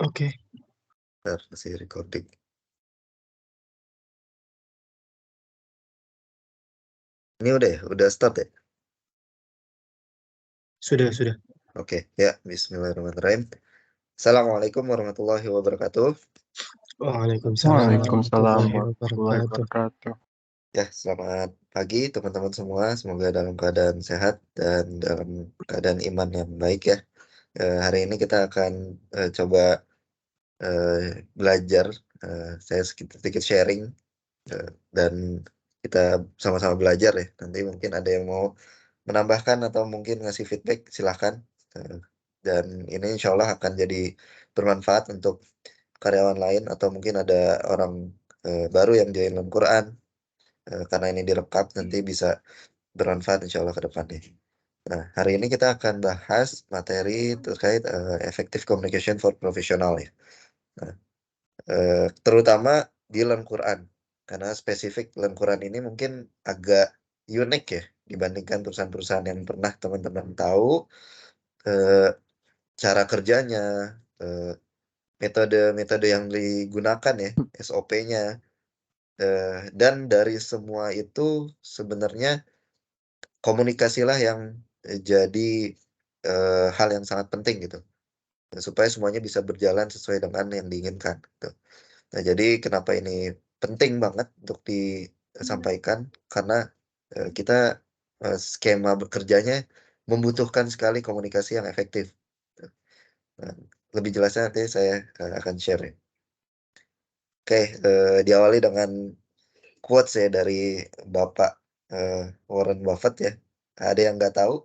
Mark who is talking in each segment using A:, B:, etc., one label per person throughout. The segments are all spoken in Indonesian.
A: Oke.
B: Bentar, masih recording. Ini udah ya? Udah start ya?
A: Sudah.
B: Oke, ya. Bismillahirrahmanirrahim. Assalamualaikum warahmatullahi wabarakatuh.
A: Waalaikumsalam
C: Waalaikumsalam
A: warahmatullahi
C: warahmatullahi
A: wabarakatuh.
C: wabarakatuh.
B: Ya, selamat pagi teman-teman semua. Semoga dalam keadaan sehat dan dalam keadaan iman yang baik ya. Hari ini kita akan coba belajar. Saya sedikit sharing dan kita sama-sama belajar ya. Nanti mungkin ada yang mau menambahkan atau mungkin ngasih feedback, silahkan. Eh, Dan ini insya Allah akan jadi bermanfaat untuk karyawan lain atau mungkin ada orang baru yang join dalam Quran. Karena ini direkam nanti bisa bermanfaat insya Allah ke depannya. Nah, hari ini kita akan bahas materi terkait effective communication for professional ya. Nah, terutama di dalam Quran. Karena spesifik dalam Quran ini mungkin agak unik ya dibandingkan perusahaan-perusahaan yang pernah teman-teman tahu eh, cara kerjanya, eh, metode-metode yang digunakan ya, SOP-nya. Dan dari semua itu sebenarnya komunikasilah yang jadi hal yang sangat penting gitu. Supaya semuanya bisa berjalan sesuai dengan yang diinginkan. Gitu. Nah, jadi kenapa ini penting banget untuk disampaikan? Karena kita skema bekerjanya membutuhkan sekali komunikasi yang efektif. Nah, lebih jelasnya nanti saya akan share ya. Oke, diawali dengan quotes ya dari Bapak Warren Buffett ya. Ada yang nggak tahu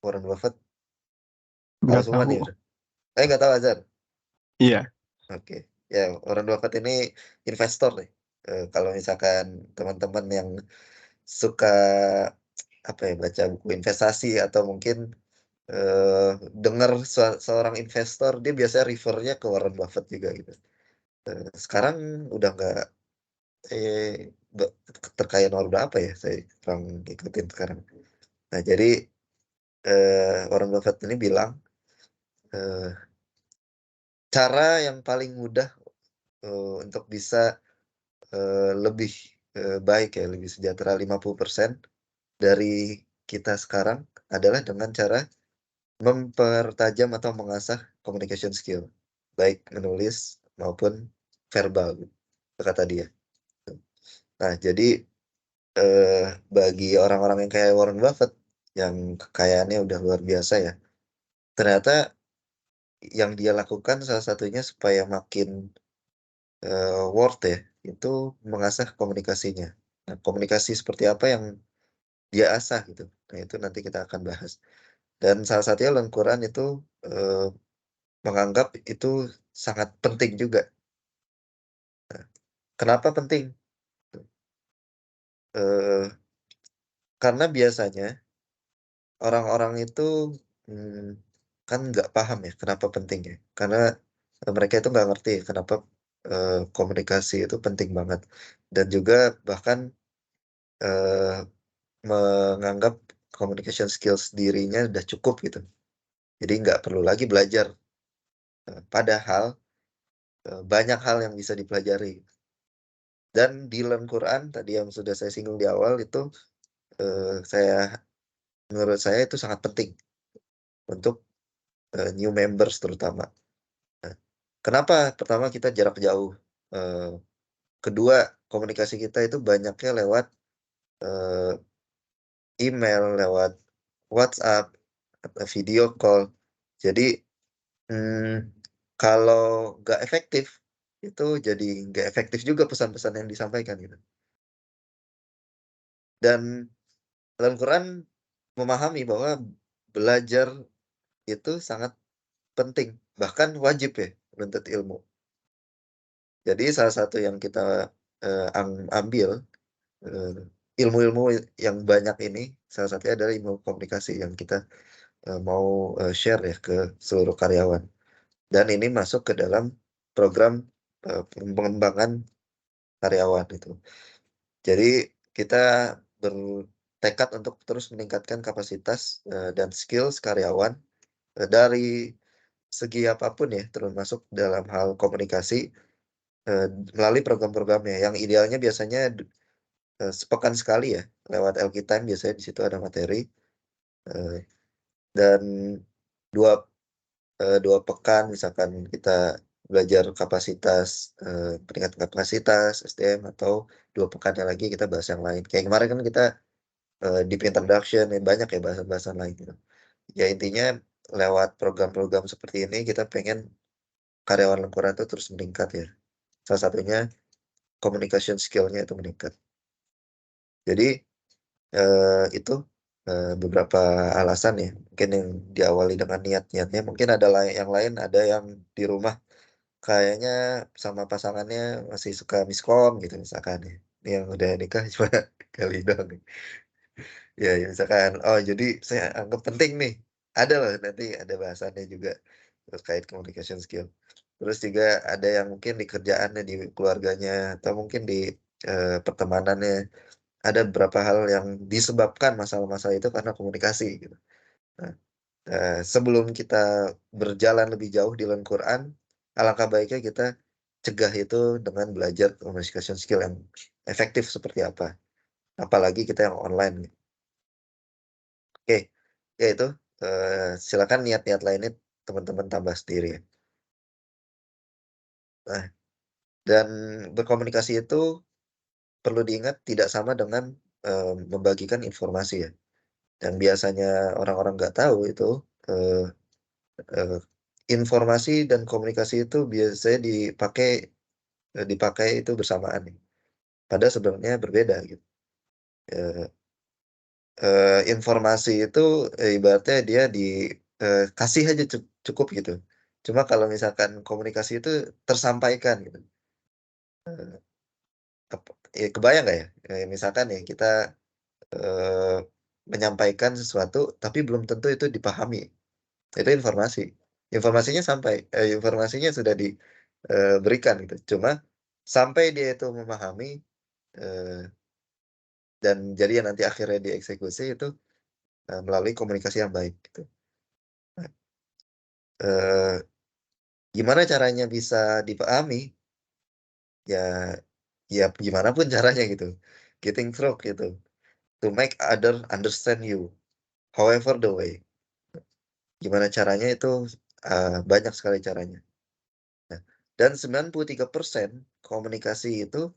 B: Warren Buffett? Tahu
C: Nggak
B: semua
C: tahu.
B: nih. Nggak tahu Azhar.
C: Iya.
B: Oke, ya Warren Buffett ini investor nih. Kalau misalkan teman-teman yang suka apa ya baca buku investasi atau mungkin eh dengar seorang investor dia biasanya refernya ke Warren Buffett juga gitu. Sekarang udah nggak ba- terkaya nomor berapa ya saya kurang ikutin sekarang. Nah jadi Warren Buffett ini bilang eh, cara yang paling mudah untuk bisa lebih baik ya lebih sejahtera 50% dari kita sekarang adalah dengan cara mempertajam atau mengasah communication skill, baik menulis maupun verbal, kata dia. Nah, jadi eh, bagi orang-orang yang kayak Warren Buffett, yang kekayaannya udah luar biasa ya, ternyata yang dia lakukan salah satunya supaya makin worth ya, itu mengasah komunikasinya. Nah, komunikasi seperti apa yang dia asah gitu. Nah, itu nanti kita akan bahas. Dan salah satunya dalam Quran itu eh, menganggap itu sangat penting juga. Kenapa penting? Eh, karena biasanya orang-orang itu hmm, kan nggak paham ya kenapa penting ya. Karena mereka itu nggak ngerti kenapa komunikasi itu penting banget. Dan juga bahkan eh, menganggap communication skills dirinya udah cukup gitu. Jadi nggak perlu lagi belajar. Padahal banyak hal yang bisa dipelajari. Dan di dalam Quran tadi yang sudah saya singgung di awal itu saya menurut saya itu sangat penting untuk new members terutama. Nah, kenapa? Pertama kita jarak jauh. Eh, Kedua komunikasi kita itu banyaknya lewat eh, email, lewat WhatsApp, atau video call. Jadi hmm, kalau nggak efektif itu jadi nggak efektif juga pesan-pesan yang disampaikan gitu. Dan dalam Quran memahami bahwa belajar itu sangat penting, bahkan wajib ya menuntut ilmu. Jadi salah satu yang kita ambil eh, ilmu-ilmu yang banyak ini, salah satunya adalah ilmu komunikasi yang kita mau share ya ke seluruh karyawan. Dan ini masuk ke dalam program pengembangan karyawan itu. Jadi kita bertekad untuk terus meningkatkan kapasitas dan skills karyawan dari segi apapun ya, termasuk dalam hal komunikasi, melalui program-programnya. Yang idealnya biasanya sepekan sekali ya, lewat LK Time biasanya di situ ada materi, dan 2 pekan misalkan kita belajar kapasitas, peningkatan kapasitas SDM, atau 2 pekannya lagi kita bahas yang lain. Kayak kemarin kan kita, deep introduction, banyak ya bahasan-bahasan lain gitu. Ya intinya lewat program-program seperti ini kita pengen karyawan Lengkuran itu terus meningkat ya. Salah satunya communication skill-nya itu meningkat. Jadi, itu, beberapa alasan ya, mungkin yang diawali dengan niat-niatnya, mungkin ada yang lain ada yang di rumah kayaknya sama pasangannya masih suka miskom gitu misalkan ya. Ini yang udah nikah cuma kali doang nih. Ya misalkan, oh jadi saya anggap penting nih, ada loh nanti ada bahasannya juga terkait communication skill. Terus juga ada yang mungkin di kerjaannya, di keluarganya, atau mungkin di, pertemanannya, ada beberapa hal yang disebabkan masalah-masalah itu karena komunikasi gitu. Nah, sebelum kita berjalan lebih jauh di dalam Quran, alangkah baiknya kita cegah itu dengan belajar communication skill yang efektif seperti apa, apalagi kita yang online. Oke, ya itu, silakan niat-niat lainnya teman-teman tambah sendiri ya. Nah, dan berkomunikasi itu perlu diingat tidak sama dengan, membagikan informasi ya. Dan biasanya orang-orang nggak tahu itu, eee eee, informasi dan komunikasi itu biasanya dipakai itu bersamaan nih, padahal sebenarnya berbeda gitu. Eee informasi itu, ibaratnya dia kasih aja cukup gitu. Cuma kalau misalkan komunikasi itu tersampaikan gitu, eee, ya kebayang nggak ya, misalkan ya kita, eee, menyampaikan sesuatu tapi belum tentu itu dipahami, itu informasi. Informasinya sudah diberikan gitu, cuma sampai dia itu memahami, eee, dan jadi yang nanti akhirnya dieksekusi itu, melalui komunikasi yang baik gitu. Nah, eee gimana caranya bisa dipahami? Ya ya gimana pun caranya gitu, getting through gitu, to make other understand you, however the way. Gimana caranya itu, banyak sekali caranya. Nah, dan 93% komunikasi itu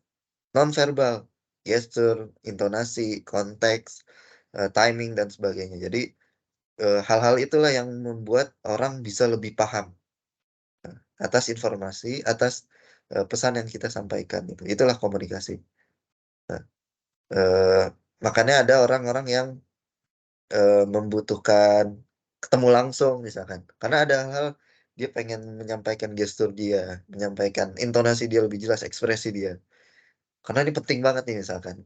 B: nonverbal, gestur, intonasi, konteks, timing, dan sebagainya. Jadi, hal-hal itulah yang membuat orang bisa lebih paham atas informasi, atas, pesan yang kita sampaikan gitu, itulah komunikasi. Nah, eee, makanya ada orang-orang yang, membutuhkan ketemu langsung misalkan, karena ada hal dia pengen menyampaikan gestur dia, menyampaikan intonasi dia lebih jelas, ekspresi dia, karena ini penting banget nih misalkan.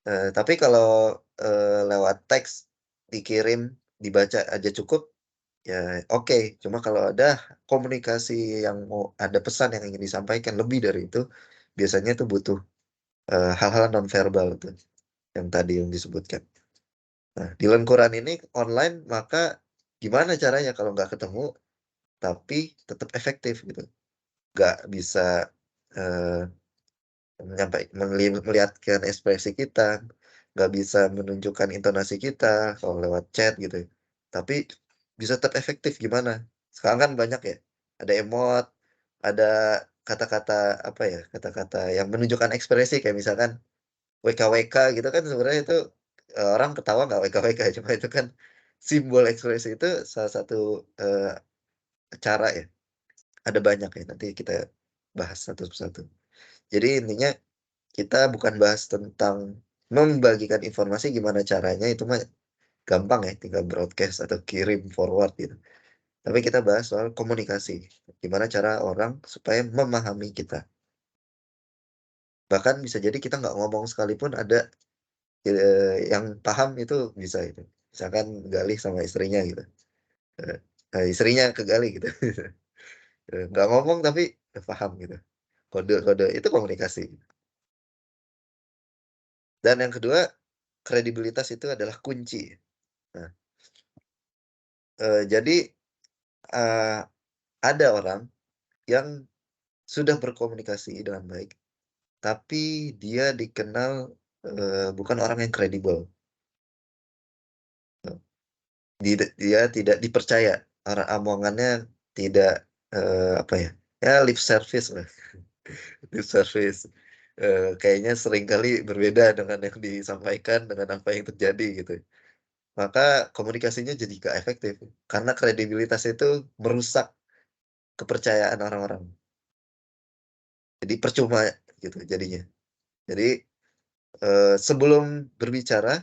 B: Tapi kalau, lewat teks, dikirim, dibaca aja cukup, ya oke. Cuma kalau ada komunikasi yang mau ada pesan yang ingin disampaikan lebih dari itu, biasanya itu butuh, hal-hal nonverbal tuh, yang tadi yang disebutkan. Nah, di Lengkuran ini online, maka gimana caranya kalau nggak ketemu, tapi tetap efektif gitu? Nggak bisa, eee, melihatkan ekspresi kita, nggak bisa menunjukkan intonasi kita kalau lewat chat gitu ya. Tapi bisa tetap efektif gimana? Sekarang kan banyak ya, ada emot, ada kata-kata apa ya, kata-kata yang menunjukkan ekspresi kayak misalkan WKWK gitu kan sebenarnya itu, orang ketawa nggak WKWK, cuma itu kan simbol ekspresi itu salah satu, cara ya, ada banyak ya, nanti kita bahas satu persatu. Jadi intinya kita bukan bahas tentang membagikan informasi gimana caranya, itu mah gampang ya, tinggal broadcast atau kirim forward gitu. Tapi kita bahas soal komunikasi, gimana cara orang supaya memahami kita. Bahkan bisa jadi kita nggak ngomong sekalipun ada yang paham itu bisa itu. Misalkan Galih sama istrinya gitu, istrinya ke Galih gitu, nggak ngomong tapi udah paham gitu, kode-kode itu komunikasi. Dan yang kedua, kredibilitas itu adalah kunci. Nah, jadi ada orang yang sudah berkomunikasi dengan baik, tapi dia dikenal, bukan orang yang kredibel. Dia tidak dipercaya, omongannya tidak, apa ya, ya lip service lah, lip service, kayaknya seringkali berbeda dengan yang disampaikan dengan apa yang terjadi gitu. Maka komunikasinya jadi nggak efektif, karena kredibilitas itu merusak kepercayaan orang-orang. Jadi percuma gitu jadinya. Jadi, sebelum berbicara,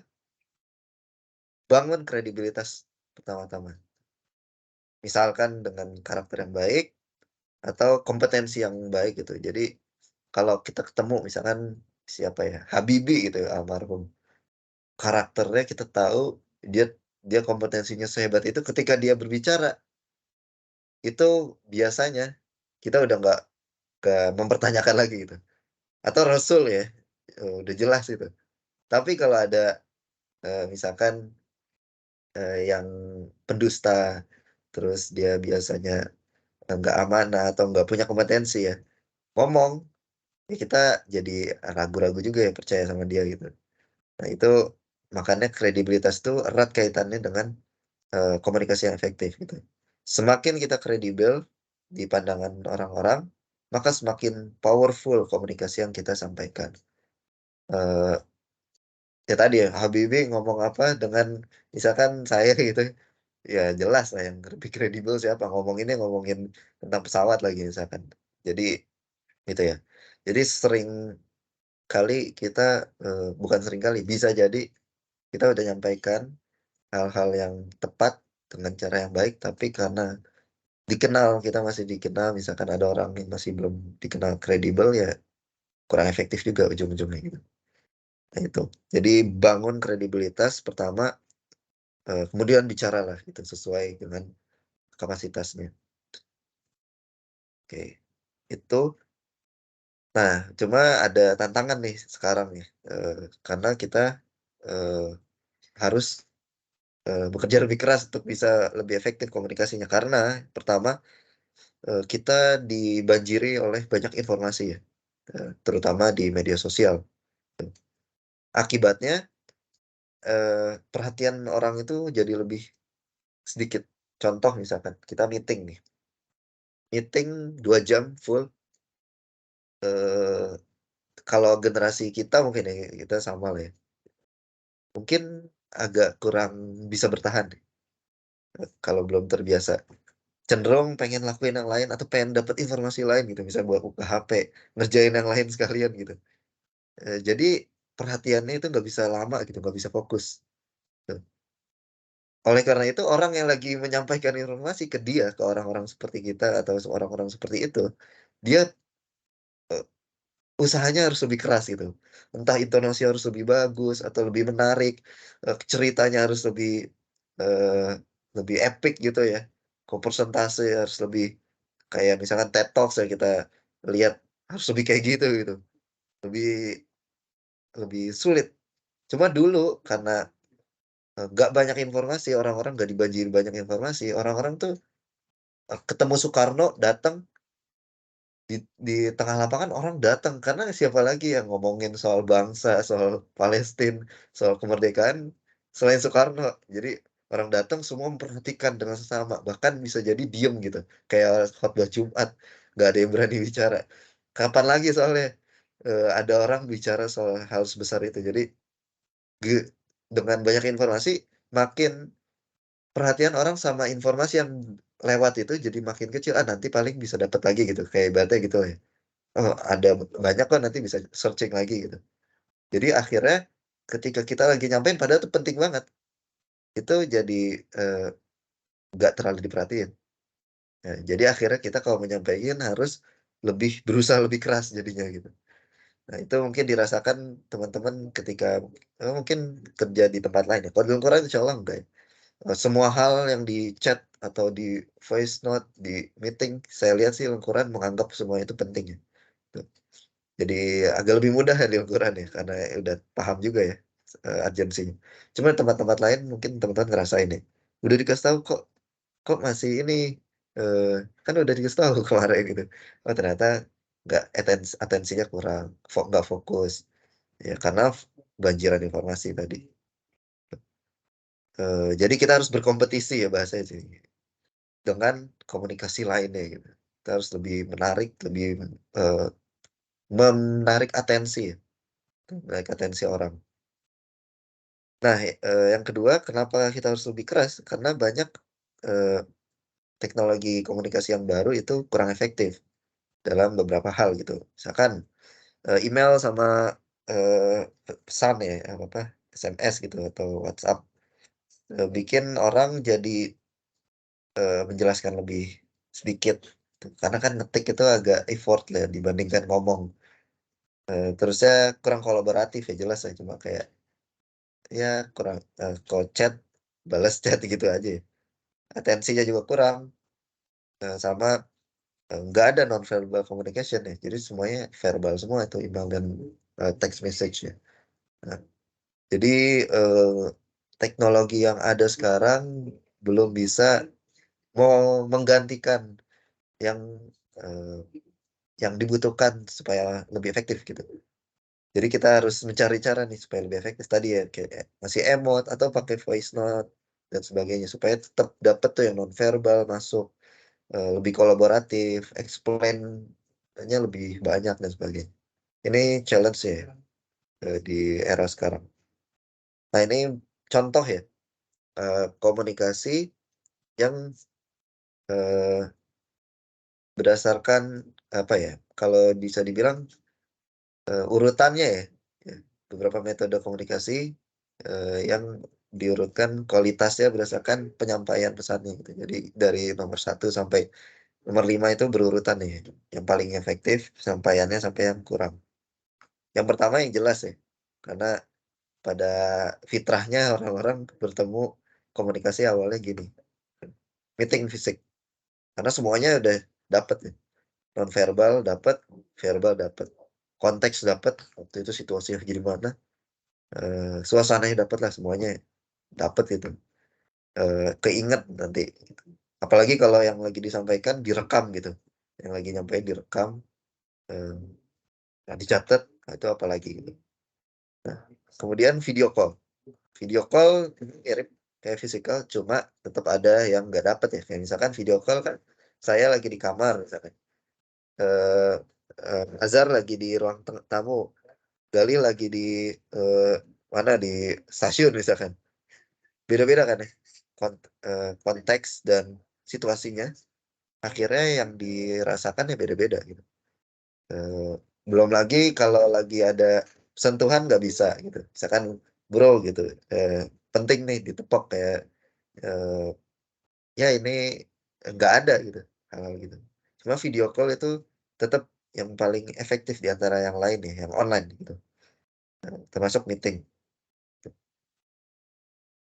B: bangun kredibilitas pertama-tama. Misalkan dengan karakter yang baik atau kompetensi yang baik gitu. Jadi kalau kita ketemu misalkan siapa ya, Habibie gitu ya, almarhum. Karakternya kita tahu dia dia kompetensinya sehebat itu ketika dia berbicara, itu biasanya kita udah nggak mempertanyakan lagi gitu. Atau Rasul ya, udah jelas itu. Tapi kalau ada, misalkan, yang pendusta, terus dia biasanya, nggak amanah atau nggak punya kompetensi ya, ngomong, ya kita jadi ragu-ragu juga ya percaya sama dia gitu. Nah itu makanya kredibilitas tuh erat kaitannya dengan, komunikasi yang efektif gitu. Semakin kita kredibel di pandangan orang-orang, maka semakin powerful komunikasi yang kita sampaikan. Eee, ya tadi ya, Habibie ngomong apa dengan misalkan saya gitu, ya jelas lah yang lebih kredibel siapa, ngomonginnya ngomongin tentang pesawat lagi misalkan. Jadi gitu ya. Jadi sering kali kita, bukan sering kali, bisa jadi kita udah nyampaikan hal-hal yang tepat dengan cara yang baik, tapi karena kita masih dikenal, misalkan ada orang yang masih belum dikenal kredibel, ya kurang efektif juga ujung-ujungnya gitu. Nah itu. Jadi bangun kredibilitas pertama, kemudian bicaralah gitu sesuai dengan kapasitasnya. Oke, itu. Nah, cuma ada tantangan nih sekarang nih, karena kita, eee, harus, bekerja lebih keras untuk bisa lebih efektif komunikasinya. Karena pertama, kita dibanjiri oleh banyak informasi ya, terutama di media sosial. Akibatnya, perhatian orang itu jadi lebih sedikit. Contoh misalkan kita meeting nih, meeting 2 jam full, eee, kalau generasi kita mungkin ya, kita sama lah ya, mungkin agak kurang bisa bertahan deh, kalau belum terbiasa. Cenderung pengen lakuin yang lain atau pengen dapat informasi lain gitu, misalnya buka HP, ngerjain yang lain sekalian gitu. Jadi perhatiannya itu nggak bisa lama gitu, nggak bisa fokus, tuh. Oleh karena itu orang yang lagi menyampaikan informasi ke dia, ke orang-orang seperti kita atau orang-orang seperti itu, dia, eee, usahanya harus lebih keras gitu. Entah intonasi harus lebih bagus atau lebih menarik, ceritanya harus eee, lebih epic gitu ya. Persentase harus lebih kayak misalkan TED Talks yang kita lihat, harus lebih kayak gitu gitu, lebih lebih sulit. Cuma dulu karena, nggak banyak informasi, orang-orang nggak dibanjiri banyak informasi, orang-orang tuh, ketemu Soekarno datang di tengah lapangan orang datang, karena siapa lagi yang ngomongin soal bangsa, soal Palestina, soal kemerdekaan selain Soekarno. Jadi orang datang semua memperhatikan dengan seksama, bahkan bisa jadi diem gitu, kayak khotbah Jumat, nggak ada yang berani bicara. Kapan lagi soalnya, ada orang bicara soal hal sebesar itu. Jadi ge dengan banyak informasi, makin perhatian orang sama informasi yang lewat itu jadi makin kecil, nanti paling bisa dapat lagi gitu, kayak ibaratnya gitu ya. Oh, ada banyak kok nanti bisa searching lagi gitu. Jadi akhirnya ketika kita lagi nyampein padahal itu penting banget, itu jadi, nggak terlalu diperhatiin. Nah, jadi akhirnya kita kalau menyampaikan harus berusaha lebih keras jadinya gitu. Nah, itu mungkin dirasakan teman-teman ketika, mungkin kerja di tempat lain ya. Kalau di lingkungan insyaallah enggak ya. Semua hal yang di chat atau di voice note, di meeting, saya lihat sih lingkungan menganggap semua itu penting ya, gitu. Jadi agak lebih mudah ya di ukuran ya, karena udah paham juga ya, urgensinya. Cuma tempat-tempat lain mungkin teman-teman ngerasain ya, udah dikasih tahu kok kok masih ini, kan udah dikasih tahu kemarin gitu. Oh ternyata nggak atensinya kurang, nggak fokus. Ya karena banjiran informasi tadi. Jadi kita harus berkompetisi ya bahasanya sih, dengan komunikasi lainnya gitu. Kita harus lebih menarik, lebih, menarik atensi ya, menarik atensi orang. Nah, yang kedua kenapa kita harus lebih keras, karena banyak, eee, teknologi komunikasi yang baru itu kurang efektif dalam beberapa hal gitu. Misalkan, email sama, pesan ya, apa, SMS gitu atau WhatsApp, bikin orang jadi, menjelaskan lebih sedikit gitu. Karena kan ngetik itu agak effort ya dibandingkan ngomong, terusnya kurang kolaboratif ya jelas ya, cuma kayak ya kurang, kalau chat, balas chat gitu aja ya. Atensinya juga kurang, sama, nggak ada non verbal communication ya, jadi semuanya verbal semua itu email dan, text message-nya. Nah, jadi, teknologi yang ada sekarang belum bisa mau menggantikan yang, eee, yang dibutuhkan supaya lebih efektif gitu. Jadi kita harus mencari cara nih supaya lebih efektif tadi ya, kayak ngasih emot atau pakai voice note dan sebagainya, supaya tetap dapet tuh yang non verbal masuk, lebih kolaboratif, explain-nya lebih banyak dan sebagainya. Ini challenge ya, di era sekarang. Nah ini contoh ya, komunikasi yang, eee, berdasarkan apa ya, kalau bisa dibilang, urutannya ya, ya, beberapa metode komunikasi, yang diurutkan kualitasnya berdasarkan penyampaian pesannya gitu. Jadi dari nomor 1 sampai nomor 5 itu berurutan nih, yang paling efektif penyampaiannya sampai yang kurang. Yang pertama yang jelas ya, karena pada fitrahnya orang-orang bertemu komunikasi awalnya gini, meeting fisik, karena semuanya udah dapet ya, non verbal dapet, verbal dapet, konteks dapet, waktu itu situasinya gimana, suasananya dapet lah semuanya dapet gitu, keinget nanti gitu. Apalagi kalau yang lagi disampaikan direkam gitu, yang lagi nyampein direkam, eee, nah dicatat, nah itu apalagi gitu. Nah, kemudian video call. Video call mirip kayak fisikal, cuma tetap ada yang nggak dapet ya, kayak misalkan video call kan saya lagi di kamar misalkan, eee Azhar lagi di ruang tamu, Galih lagi di, mana, di stasiun misalkan. Beda-beda kan ya, konteks dan situasinya, akhirnya yang dirasakan ya beda-beda gitu. Belum lagi kalau lagi ada sentuhan nggak bisa gitu, misalkan, "Bro," gitu, "penting nih ditepok," kayak, eee, ya ini nggak ada gitu, hal-hal gitu. Cuma video call itu tetap yang paling efektif di antara yang lain ya, yang online gitu, termasuk meeting.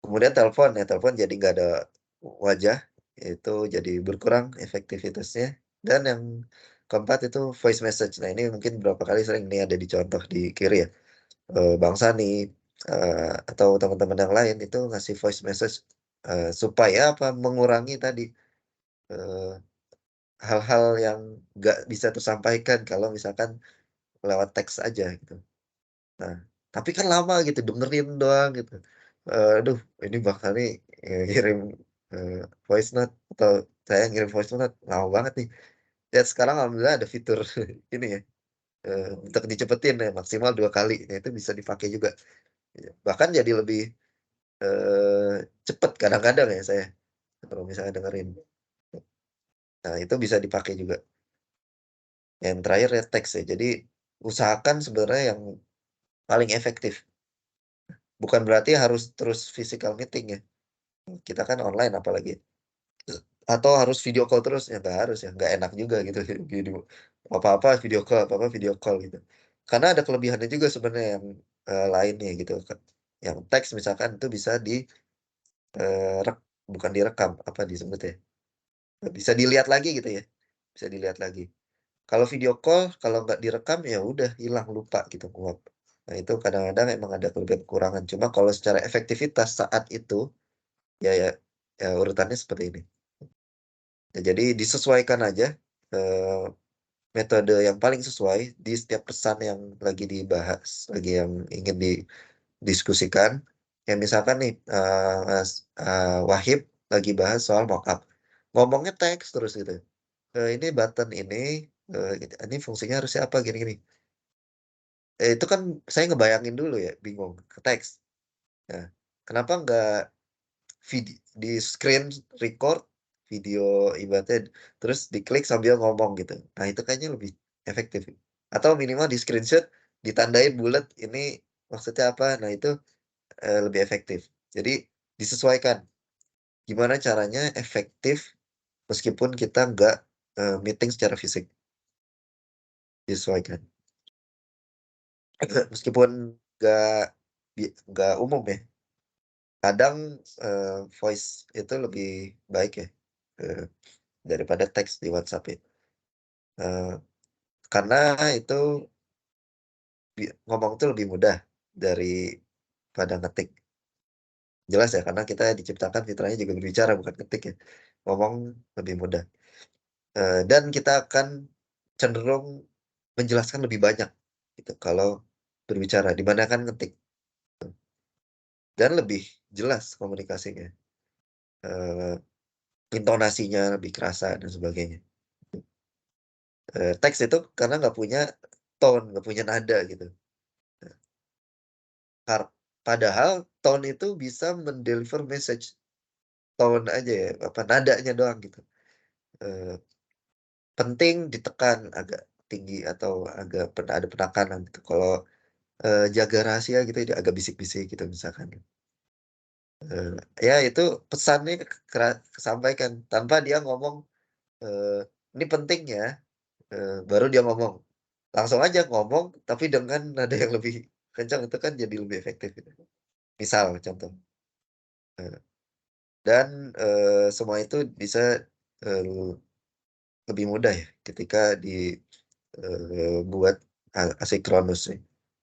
B: Kemudian telepon ya, telepon jadi nggak ada wajah, itu jadi berkurang efektivitasnya. Dan yang keempat itu voice message. Nah ini mungkin berapa kali sering nih ada dicontoh di kiri ya, Bang Sani, atau teman-teman yang lain itu ngasih voice message, supaya apa, mengurangi tadi, eee, hal-hal yang nggak bisa tersampaikan kalau misalkan lewat teks aja gitu. Nah, tapi kan lama gitu dengerin doang gitu. Aduh ini bakal nih, ngirim, voice note atau saya ngirim voice note lama banget nih. Ya sekarang alhamdulillah ada fitur ini ya, untuk dicepetin ya maksimal 2 kali. Nah itu bisa dipakai juga. Iya, bahkan jadi lebih, cepet kadang-kadang ya saya, kalau misalnya dengerin. Nah itu bisa dipakai juga. Yang terakhir ya teks ya. Jadi usahakan sebenarnya yang paling efektif. Bukan berarti harus terus physical meeting ya. Kita kan online apalagi. Atau harus video call terus, ya nggak harus ya, nggak enak juga gitu video apa-apa video call apa-apa video call gitu. Karena ada kelebihannya juga sebenarnya yang, lainnya gitu kan. Yang teks misalkan itu bisa eee, rek bukan direkam, apa disebut ya, bisa dilihat lagi gitu ya, bisa dilihat lagi. Kalau video call, kalau nggak direkam, ya udah hilang, lupa gitu, nguap. Nah itu kadang-kadang emang ada kelebihan kekurangan, cuma kalau secara efektivitas saat itu, ya ya ya urutannya seperti ini. Ya, jadi disesuaikan aja metode yang paling sesuai di setiap pesan yang lagi dibahas, lagi yang ingin didiskusikan. Ya misalkan nih Wahib lagi bahas soal mockup, ngomongnya teks terus gitu. Ini button ini fungsinya harusnya apa gini-gini. Itu kan saya ngebayangin dulu ya, bingung ke teks. Nah, kenapa nggak di screen record video ibaratnya terus diklik sambil ngomong gitu. Nah, itu kayaknya lebih efektif. Atau minimal di screenshot ditandain bulat ini maksudnya apa. Nah, itu lebih efektif. Jadi disesuaikan gimana caranya efektif meskipun kita nggak meeting secara fisik. Disesuaikan. Meskipun nggak umum ya. Kadang voice itu lebih baik ya daripada teks di WhatsApp ya. Karena itu ngomong itu lebih mudah daripada ngetik. Jelas ya, karena kita diciptakan fitrahnya juga berbicara bukan ngetik ya. Ngomong lebih mudah. Dan kita akan cenderung menjelaskan lebih banyak gitu kalau berbicara dibandingkan ngetik. Dan lebih jelas komunikasinya. Intonasinya lebih kerasa dan sebagainya. Teks itu karena nggak punya tone, nggak punya nada gitu. Padahal tone itu bisa mendeliver message. Tone aja ya, apa nadanya doang gitu. Penting ditekan agak tinggi atau agak ada penekanan gitu. Kalau jaga rahasia gitu dia agak bisik-bisik gitu misalkan. Ya itu pesannya kesampaikan tanpa dia ngomong ini penting ya. Baru dia ngomong. Langsung aja ngomong tapi dengan nada yang lebih kencang itu kan jadi lebih efektif gitu. Misal contoh. Dan semua itu bisa lebih mudah ya ketika dibuat asinkronus ya.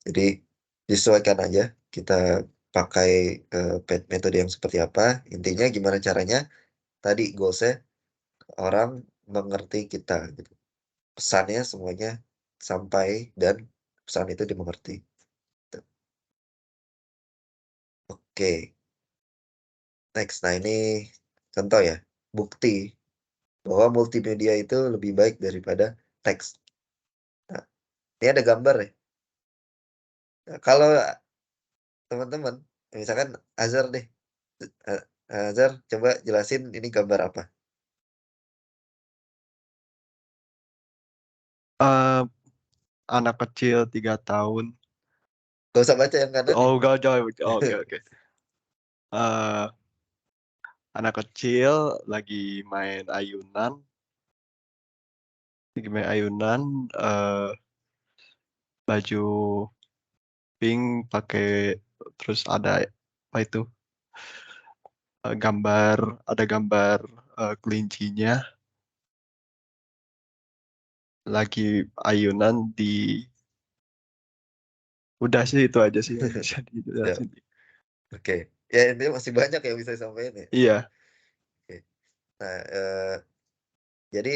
B: Jadi disesuaikan aja kita pakai metode yang seperti apa. Intinya gimana caranya tadi goalsnya orang mengerti kita gitu. Pesannya semuanya sampai dan pesan itu dimengerti. Gitu. Oke, next. Nah ini contoh ya, bukti bahwa multimedia itu lebih baik daripada teks. Nah, ini ada gambar ya. Nah, kalau teman-teman, misalkan Azhar deh, eh, Azhar coba jelasin ini gambar apa.
C: Eh, anak kecil 3 tahun.
B: Gak usah baca yang kanan nih.
C: Oh, gak jauh. Oke, oke. Eh, anak kecil main ayunan. Lagi main ayunan. Baju pink pakai terus ada apa itu? Ada gambar kelincinya lagi ayunan di. Udah sih itu aja sih yang bisa
B: Ya,
C: dijelasin.
B: oke. Ya intinya masih banyak yang bisa disampaikan ya.
C: Iya.
B: Oke. Nah, jadi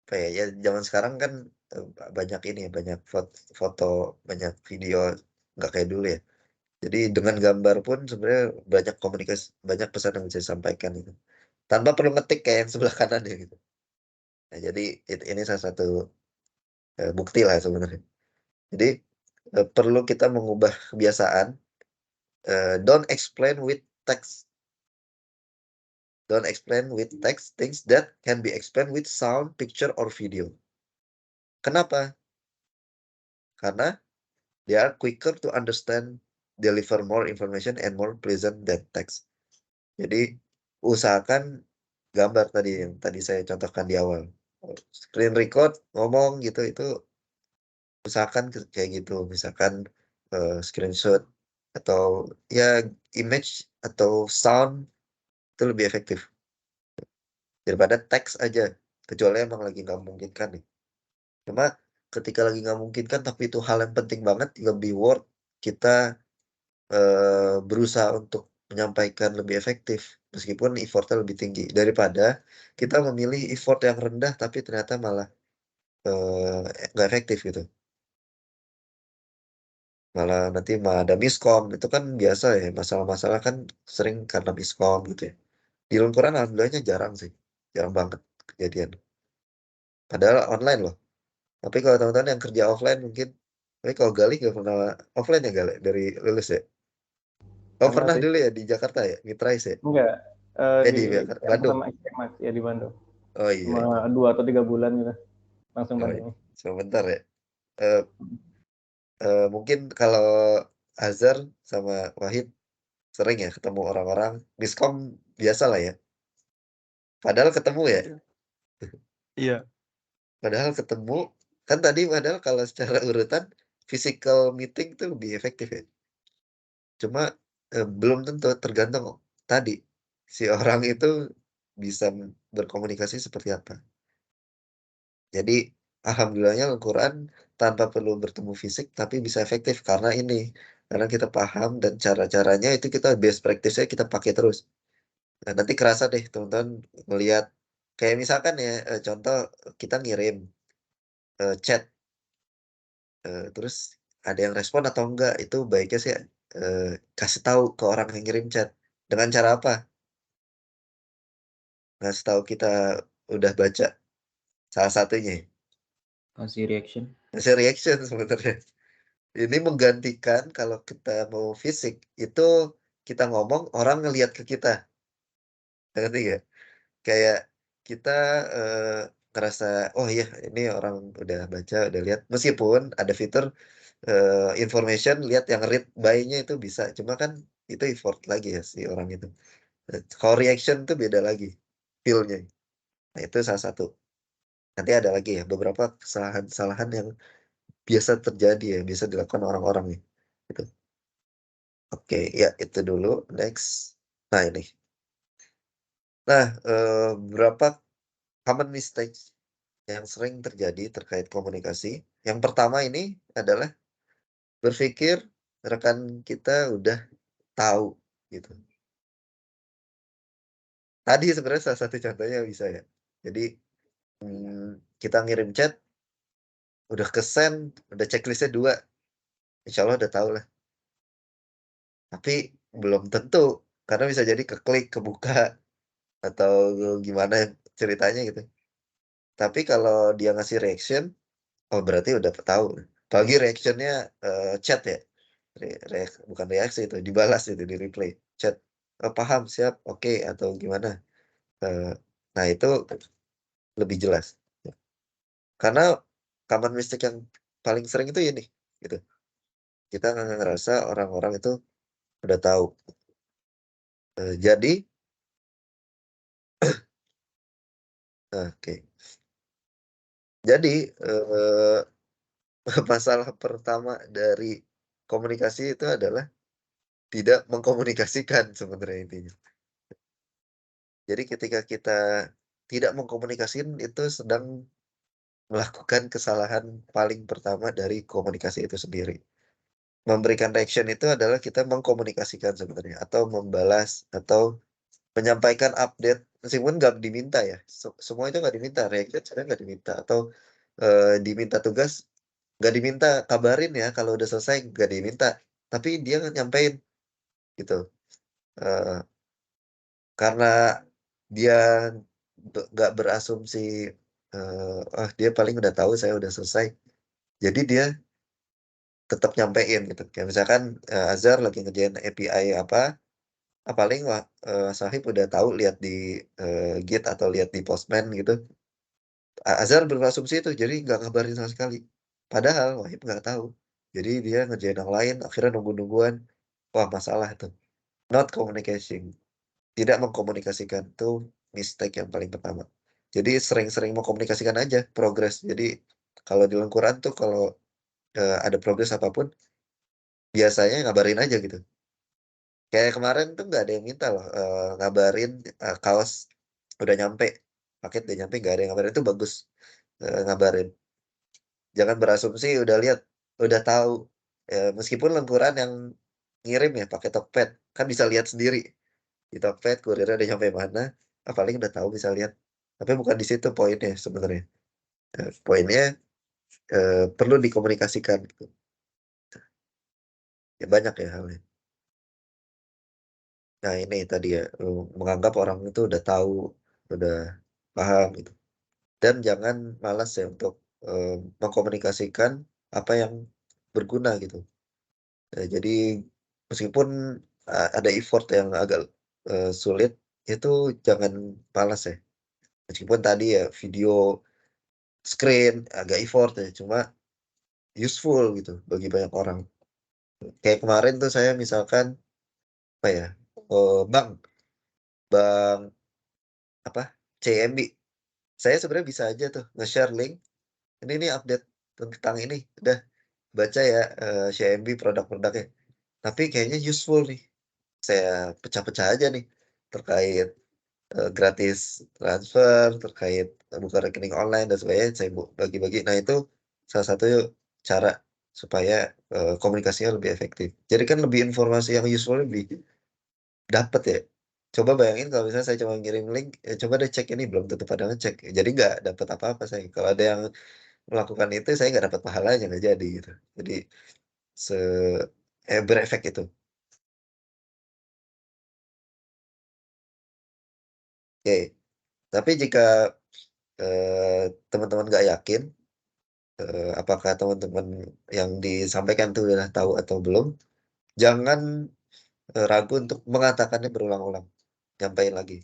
B: apa ya zaman sekarang kan banyak ini ya, banyak foto, banyak video, nggak kayak dulu ya. Jadi dengan gambar pun sebenarnya banyak komunikasi, banyak pesan yang bisa disampaikan gitu. Tanpa perlu ngetik kayak yang sebelah kanan ya gitu. Nah, jadi ini salah satu bukti lah sebenarnya. Jadi perlu kita mengubah kebiasaan. Don't explain with text. Don't explain with text things that can be explained with sound, picture, or video. Kenapa? Karena they are quicker to understand, deliver more information, and more pleasant than text. Jadi usahakan gambar tadi yang tadi saya contohkan di awal. Screen record, ngomong gitu, itu usahakan kayak gitu. Misalkan screenshot atau ya image atau sound itu lebih efektif daripada teks aja. Kecuali emang lagi nggak memungkinkan nih. Cuma ketika lagi nggak memungkinkan tapi itu hal yang penting banget, lebih worth kita berusaha untuk menyampaikan lebih efektif, meskipun effort-nya lebih tinggi, daripada kita memilih effort yang rendah tapi ternyata malah, nggak efektif gitu. Malah nanti malah ada miskom, itu kan biasa ya, masalah-masalah kan sering karena miskom gitu ya. Di lingkungan alhamdulillahnya jarang sih, jarang banget kejadian. Padahal online loh, tapi kalau teman-teman yang kerja offline mungkin tapi kalau Galih nggak pernah offline ya Gal ya, dari lulus ya? Oh
D: Pernah
B: pernah
D: sih.
B: dulu ya di Jakarta ya? Mitrais ya?
D: Enggak,
B: Di
D: di campur
B: Bandung?
D: sama istri Mas, ya di Bandung.
B: Oh iya
D: Cuma
B: iya.
D: 2 atau 3 bulan gitu, langsung
B: Oh iya.
D: pandemi.
B: Sebentar ya. Eh, mungkin kalau Azhar sama Wahid sering ya ketemu orang-orang, miskom biasa lah ya. Padahal ketemu ya.
C: Iya.
B: Padahal ketemu, kan tadi padahal kalau secara urutan physical meeting tuh lebih efektif ya. Cuma belum tentu, tergantung tadi si orang itu bisa berkomunikasi seperti apa. Jadi alhamdulillahnya Al-Quran tanpa perlu bertemu fisik tapi bisa efektif karena ini. Karena kita paham dan cara-caranya itu kita best practice-nya kita pakai terus. Nah, nanti kerasa deh teman-teman melihat kayak misalkan ya contoh kita ngirim chat terus ada yang respon atau enggak itu baiknya sih kasih tahu ke orang yang ngirim chat dengan cara apa? Ngasih tahu kita udah baca salah satunya.
A: Kasih reaction.
B: Kasih reaction sebenarnya. Ini menggantikan kalau kita mau fisik itu kita ngomong orang ngelihat ke kita. Ngerti nggak? Kayak kita ngerasa oh iya ini orang udah baca udah lihat meskipun ada fitur information lihat yang read by-nya itu bisa cuma kan itu effort lagi ya si orang itu. Kalau reaction tuh beda lagi feel-nya. Nah itu salah satu. Nanti ada lagi ya beberapa kesalahan-kesalahan yang biasa terjadi ya biasa dilakukan orang-orang nih. Gitu. Oke, ya itu dulu. Next. Nah ini. Nah, berapa common mistakes yang sering terjadi terkait komunikasi. Yang pertama ini adalah berpikir rekan kita udah tahu gitu. Tadi sebenarnya salah satu contohnya bisa ya. Jadi kita ngirim chat, udah kesend, udah checklistnya 2, insya Allah udah tahu lah. Tapi belum tentu, karena bisa jadi keklik, kebuka, atau gimana ceritanya gitu. Tapi kalau dia ngasih reaction, oh berarti udah tahu. Apalagi reactionnya chat ya. Bukan reaksi itu, dibalas itu di replay. Chat, oh, paham, siap, oke, atau gimana. Eh, nah itu lebih jelas. Karena common mistake yang paling sering itu ini. Gitu. Kita ngerasa orang-orang itu udah tahu. Jadi, oke. Jadi, masalah pertama dari komunikasi itu adalah tidak mengkomunikasikan sebenarnya intinya. Jadi ketika kita tidak mengkomunikasikan itu sedang melakukan kesalahan paling pertama dari komunikasi itu sendiri. Memberikan reaction itu adalah kita mengkomunikasikan sebenarnya atau membalas atau menyampaikan update meskipun nggak diminta ya. Semua itu nggak diminta, reaction sebenarnya nggak diminta atau diminta tugas nggak diminta kabarin ya kalau udah selesai nggak diminta. Tapi dia nyampein gitu. Eh, karena dia nggak berasumsi dia paling udah tahu saya udah selesai jadi dia tetap nyampein gitu kayak misalkan Azhar lagi ngerjain API apa paling Sahib udah tahu lihat di Git atau lihat di Postman gitu Azhar berasumsi itu jadi nggak ngabarin sama sekali padahal Wahib nggak tahu jadi dia ngerjain yang lain akhirnya nunggu-nungguan wah masalah itu not communication tidak mengkomunikasikan itu mistake yang paling pertama. Jadi sering-sering mengkomunikasikan aja progres. Jadi kalau di lingkungan tuh kalau ada progres apapun biasanya ngabarin aja gitu. Kayak kemarin tuh nggak ada yang minta loh ngabarin kaos udah nyampe, paket udah nyampe nggak ada yang ngabarin itu bagus ngabarin. Jangan berasumsi udah lihat, udah tahu. Meskipun lingkungan yang ngirim ya pakai Tokped, kan bisa lihat sendiri di Tokped kurirnya udah nyampe mana, paling udah tahu bisa lihat. Tapi bukan di situ poinnya sebenarnya. Poinnya, perlu dikomunikasikan gitu. Ya banyak ya halnya. Nah ini tadi ya, menganggap orang itu udah tahu, udah paham gitu. Dan jangan malas ya untuk, mengkomunikasikan apa yang berguna gitu. Jadi meskipun, ada effort yang agak, sulit, itu jangan malas ya. Meskipun tadi ya video screen agak effort ya, cuma useful gitu bagi banyak orang. Kayak kemarin tuh saya misalkan, apa ya, bank bank apa, CIMB. Saya sebenarnya bisa aja tuh nge-share link, "Ini nih update tentang ini, udah baca ya, CIMB produk-produknya." Tapi kayaknya useful nih, saya pecah-pecah aja nih, terkait, gratis transfer, terkait, buka rekening online dan sebagainya, saya bagi-bagi. Nah itu salah satu cara supaya, komunikasinya lebih efektif. Jadi kan lebih informasi yang useful lebih dapet ya. Coba bayangin kalau misalnya saya cuma ngirim link, "Coba deh cek ini," belum tentu pada ngecek. Jadi nggak dapet apa-apa saya. Kalau ada yang melakukan itu, saya nggak dapat pahalanya, nggak jadi gitu. Jadi se berefek itu. Oke, tapi jika, teman-teman nggak yakin, apakah teman-teman yang disampaikan itu udah tahu atau belum, jangan, ragu untuk mengatakannya berulang-ulang, nyampaiin lagi.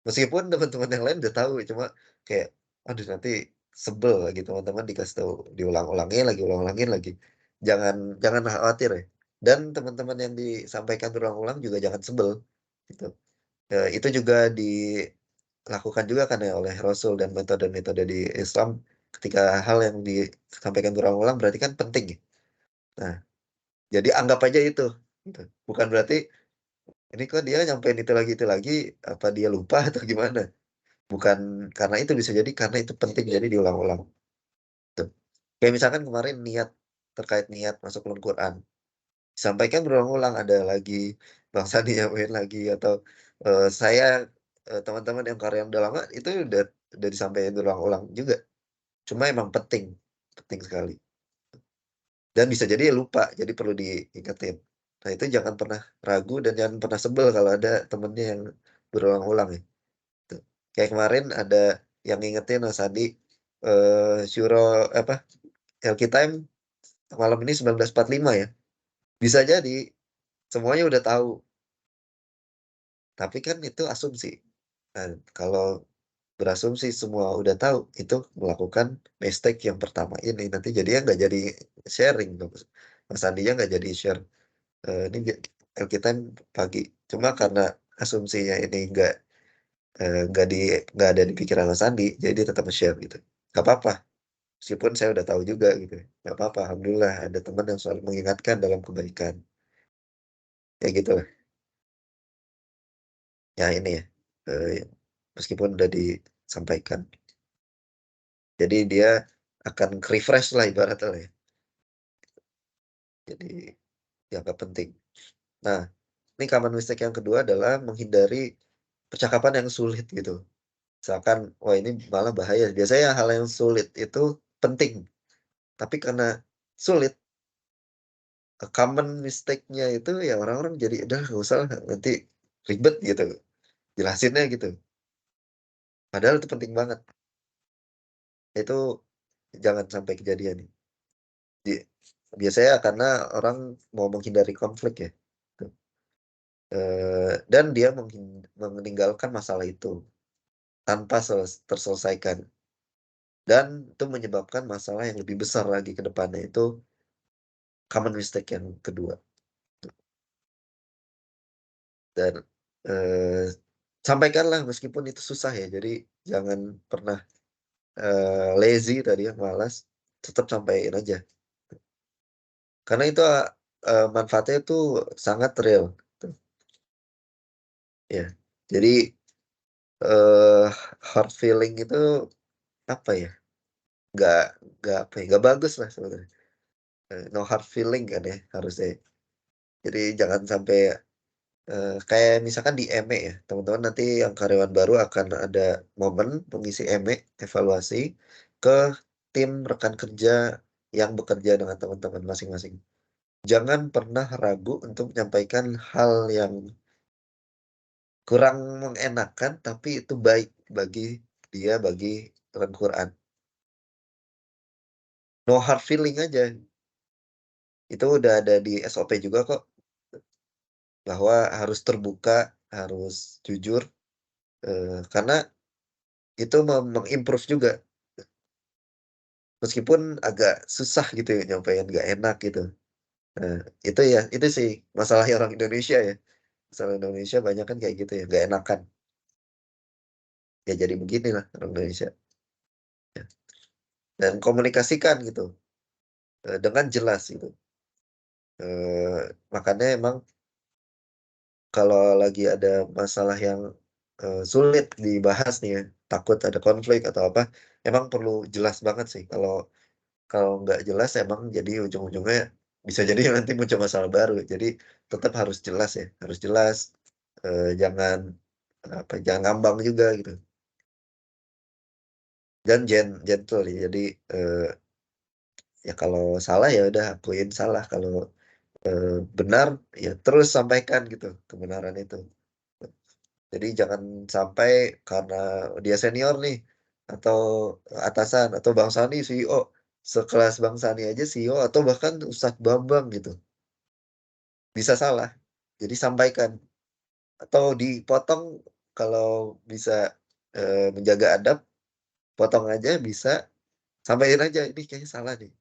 B: Meskipun teman-teman yang lain udah tahu, cuma kayak, aduh nanti sebel lagi teman-teman dikasih tahu diulang-ulangin lagi, ulang-ulangin lagi. Jangan jangan khawatir ya. Dan teman-teman yang disampaikan berulang-ulang juga jangan sebel, gitu. Itu juga dilakukan juga kan ya oleh Rasul dan metode-metode di Islam, ketika hal yang disampaikan berulang-ulang berarti kan penting ya. Nah, jadi anggap aja itu, gitu. Bukan berarti, ini kok dia nyampein itu lagi, apa dia lupa atau gimana? Bukan karena itu, bisa jadi karena itu penting jadi diulang-ulang, gitu. Kayak misalkan kemarin niat, terkait niat masuk Al-Quran, disampaikan berulang-ulang, ada lagi Bang Sandi nyampein lagi atau, saya, teman-teman yang karya yang udah lama itu udah disampaikan berulang-ulang juga, cuma emang penting, penting sekali. Dan bisa jadi lupa, jadi perlu diingetin. Nah itu jangan pernah ragu dan jangan pernah sebel kalau ada temennya yang berulang-ulang ya. Tuh. Kayak kemarin ada yang ngingetin Mas Adi, syuro apa, Elky Time malam ini 19.45 ya. Bisa jadi semuanya udah tahu, tapi kan itu asumsi. Nah, kalau berasumsi semua udah tahu, itu melakukan mistake yang pertama ini, nanti jadinya nggak jadi sharing dong. Mas Andinya nggak jadi share, ini Elky Time pagi. Cuma karena asumsinya ini nggak di nggak ada di pikiran Mas Andi, jadi dia tetap nge-share gitu. Nggak apa-apa, meskipun saya udah tahu juga gitu, nggak apa-apa, alhamdulillah ada teman yang selalu mengingatkan dalam kebaikan. Ya gitu lah. Ya ini ya, meskipun udah disampaikan. Jadi dia akan refresh lah ibaratnya lah ya. Jadi dianggap penting. Nah, ini common mistake yang kedua adalah menghindari percakapan yang sulit gitu. Misalkan, wah ini malah bahaya. Biasanya hal yang sulit itu penting, tapi karena sulit, common mistake-nya itu ya orang-orang jadi, "Udah nggak usah lah, nanti ribet," gitu, jelasinnya gitu. Padahal itu penting banget. Itu jangan sampai kejadian nih. Di biasanya karena orang mau menghindari konflik ya, gitu. Dan dia meninggalkan masalah itu tanpa terselesaikan, dan itu menyebabkan masalah yang lebih besar lagi ke depannya, itu common mistake yang kedua. Dan, eee, sampaikanlah meskipun itu susah ya, jadi jangan pernah, lazy tadi ya, malas, tetap sampaiin aja. Karena itu, manfaatnya itu sangat real, tuh, ya. Jadi, eee, hard feeling itu, apa ya, nggak nggak apa ya, nggak bagus lah sebenarnya. No hard feeling kan ya harusnya. Jadi jangan sampai kayak misalkan di EME ya, teman-teman nanti yang karyawan baru akan ada momen mengisi EME evaluasi ke tim rekan kerja yang bekerja dengan teman-teman masing-masing. Jangan pernah ragu untuk menyampaikan hal yang kurang mengenakan tapi itu baik bagi dia, bagi rekan Quran. No hard feeling aja. Itu udah ada di SOP juga kok, bahwa harus terbuka, harus jujur, karena itu mengimprove juga. Meskipun agak susah gitu ya, nyampein nggak enak gitu. Nah, itu ya, itu sih masalahnya orang Indonesia ya. Masalah Indonesia banyak kan kayak gitu ya, nggak enakan. Ya jadi beginilah orang Indonesia. Ya. Dan komunikasikan gitu, dengan jelas gitu. Makanya emang kalau lagi ada masalah yang sulit dibahas nih ya, takut ada konflik atau apa, emang perlu jelas banget sih. Kalau nggak jelas emang jadi ujung-ujungnya bisa jadi nanti muncul masalah baru. Jadi tetap harus jelas ya, harus jelas. Jangan apa, jangan ngambang juga gitu. Dan gentle ya. Jadi ya kalau salah ya udah akuin salah. Kalau benar ya terus sampaikan gitu kebenaran itu. Jadi jangan sampai karena dia senior nih atau atasan atau Bang Sani CEO, sekelas Bang Sani aja CEO atau bahkan Ustadz Bambang gitu bisa salah. Jadi sampaikan atau dipotong kalau bisa menjaga adab, potong aja bisa, sampaikan aja ini kayaknya salah nih.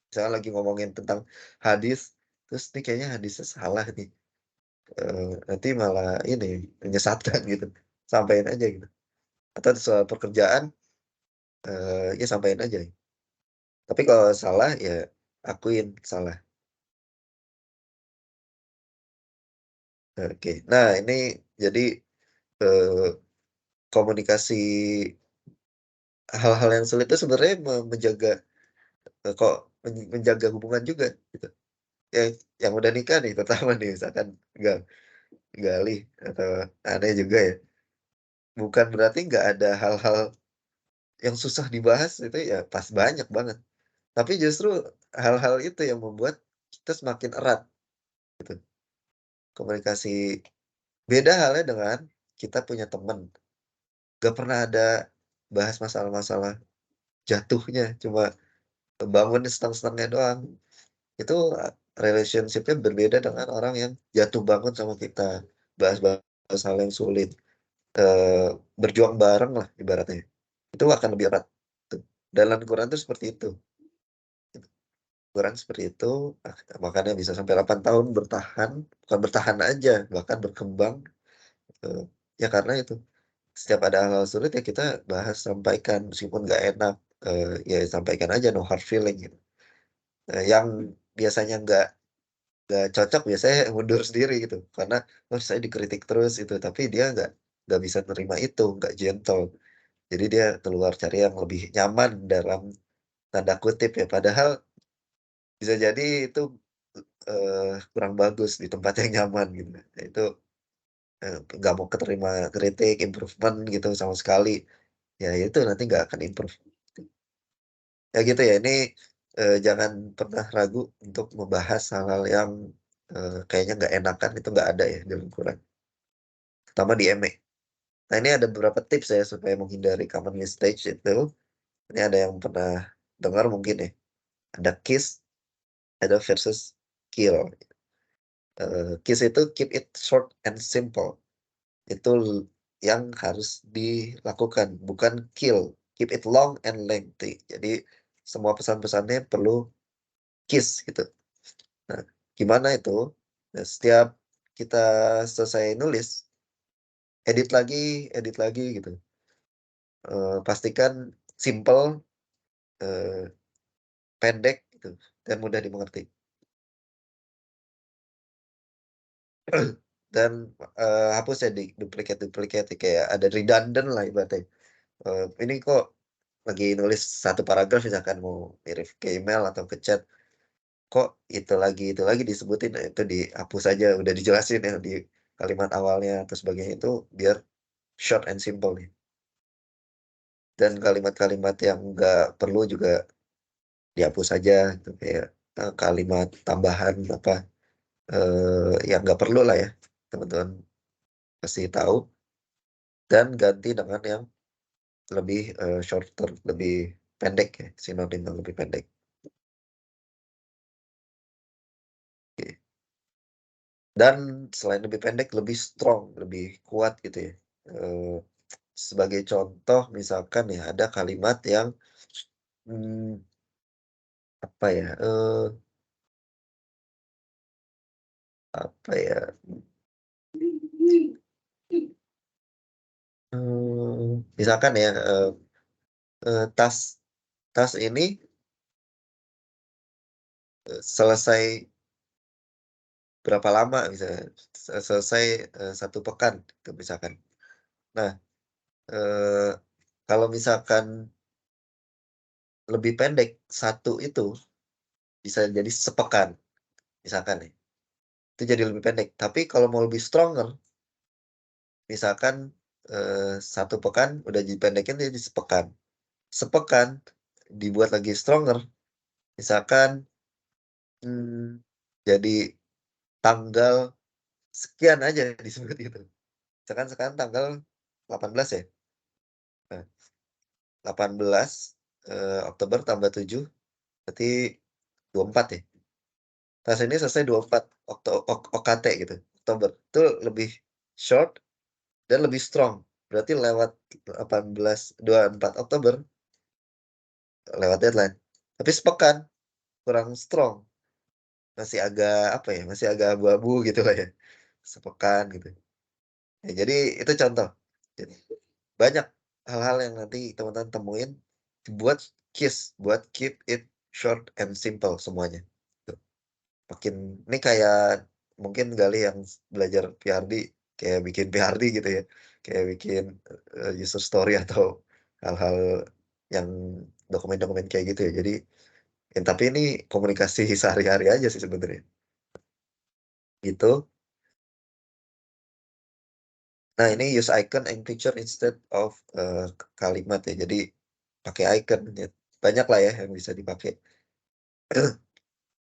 B: Misalnya lagi ngomongin tentang hadis, terus nih kayaknya hadisnya salah nih. Nanti malah ini menyesatkan gitu. Sampaikan aja gitu. Atau soal pekerjaan, ya sampaikan aja. Tapi kalau salah ya akuin salah. Oke. Nah, ini jadi eh, komunikasi hal-hal yang sulit itu sebenarnya menjaga kok menjaga hubungan juga gitu. Yang yang udah nikah nih pertama nih misalkan nggak Galih atau aneh juga ya. Bukan berarti nggak ada hal-hal yang susah dibahas itu ya pas banyak banget. Tapi justru hal-hal itu yang membuat kita semakin erat gitu. Komunikasi beda halnya dengan kita punya teman. Gak pernah ada bahas masalah-masalah jatuhnya, cuma bangun setang-setangnya doang. Itu relationship-nya berbeda dengan orang yang jatuh bangun sama kita, bahas-bahas hal yang sulit, berjuang bareng lah ibaratnya. Itu akan lebih erat. Tuh. Dalam Quran itu seperti itu. Quran seperti itu, makanya bisa sampai 8 tahun bertahan, bukan bertahan aja, bahkan berkembang. eh, Ya karena itu. Setiap ada hal-hal sulit ya kita bahas, sampaikan, meskipun nggak enak, ya sampaikan aja, no hard feeling gitu. Yang biasanya nggak cocok biasanya mundur sendiri gitu, karena oh saya dikritik terus itu, tapi dia nggak bisa nerima itu, nggak gentle, jadi dia keluar cari yang lebih nyaman dalam tanda kutip ya, padahal bisa jadi itu kurang bagus di tempat yang nyaman gitu. Nah, itu nggak mau keterima kritik improvement gitu sama sekali, ya itu nanti nggak akan improve. Ya gitu ya, ini jangan pernah ragu untuk membahas hal-hal yang kayaknya nggak enakan, itu nggak ada ya dalam Quran. Pertama di ME. Nah ini ada beberapa tips ya supaya menghindari common mistake itu. Ini ada yang pernah dengar mungkin ya. Ada kiss, ada versus kill. Kiss itu keep it short and simple. Itu yang harus dilakukan, bukan kill. Keep it long and lengthy. Jadi semua pesan-pesannya perlu kiss gitu. Nah, gimana itu? Nah, setiap kita selesai nulis, edit lagi gitu. Pastikan simple, eh, pendek gitu, dan mudah dimengerti. Dan hapus ya di duplikat kayak ada redundant lah ibaratnya. Ini kok lagi nulis satu paragraf misalkan mau mirip ke email atau ke chat, kok itu lagi disebutin, itu dihapus aja, udah dijelasin ya di kalimat awalnya atau sebagainya, itu biar short and simple nih. Dan kalimat-kalimat yang nggak perlu juga dihapus aja, gitu. Kayak kalimat tambahan apa yang nggak perlu lah ya, teman-teman pasti tahu, dan ganti dengan yang lebih shorter, lebih pendek ya, sinonim yang lebih pendek. Oke. Dan selain lebih pendek, lebih strong, lebih kuat gitu ya. Sebagai contoh misalkan ya, ada kalimat yang apa ya, apa ya, misalkan ya, tas ini selesai berapa lama misalnya, selesai 1 pekan gitu misalkan. Nah, kalau misalkan lebih pendek, 1 itu bisa jadi sepekan misalkan ya, itu jadi lebih pendek. Tapi kalau mau lebih stronger, misalkan 1 pekan udah dipendekin jadi sepekan. Sepekan dibuat lagi stronger, misalkan jadi tanggal sekian aja disebut gitu. Misalkan sekarang tanggal 18 ya. Nah, 18 Oktober tambah 7 berarti 24 ya. Tas ini selesai 24 OKT gitu, Oktober. Itu lebih short dan lebih strong. Berarti lewat 24 Oktober lewat deadline. Tapi sepekan kurang strong. Masih agak apa ya, masih agak abu-abu gitu lah ya. Sepekan gitu. Ya, jadi itu contoh. Jadi, banyak hal-hal yang nanti teman-teman temuin buat buat keep it short and simple semuanya. Tuh. Makin ini kayak mungkin Gali yang belajar PRD kayak bikin PRD gitu ya. Kayak bikin user story atau hal-hal yang dokumen-dokumen kayak gitu ya. Jadi tapi ini komunikasi sehari-hari aja sih sebenarnya. Gitu. Nah, ini use icon and picture instead of kalimat ya. Jadi pakai icon ya. Banyak lah ya yang bisa dipakai.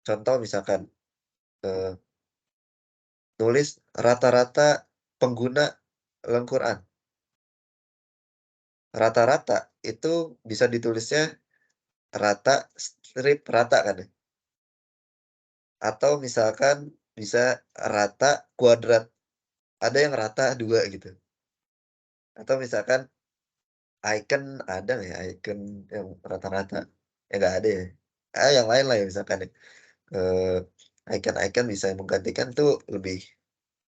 B: Contoh misalkan tulis rata-rata pengguna Al-Quran. Rata-rata itu bisa ditulisnya rata strip rata kan ya. Atau misalkan bisa rata kuadrat. Ada yang rata 2 gitu. Atau misalkan icon ada nggak ya icon yang rata-rata? Ya nggak ada ya. Yang lain lah ya misalkan ya. Icon-icon bisa menggantikan tuh lebih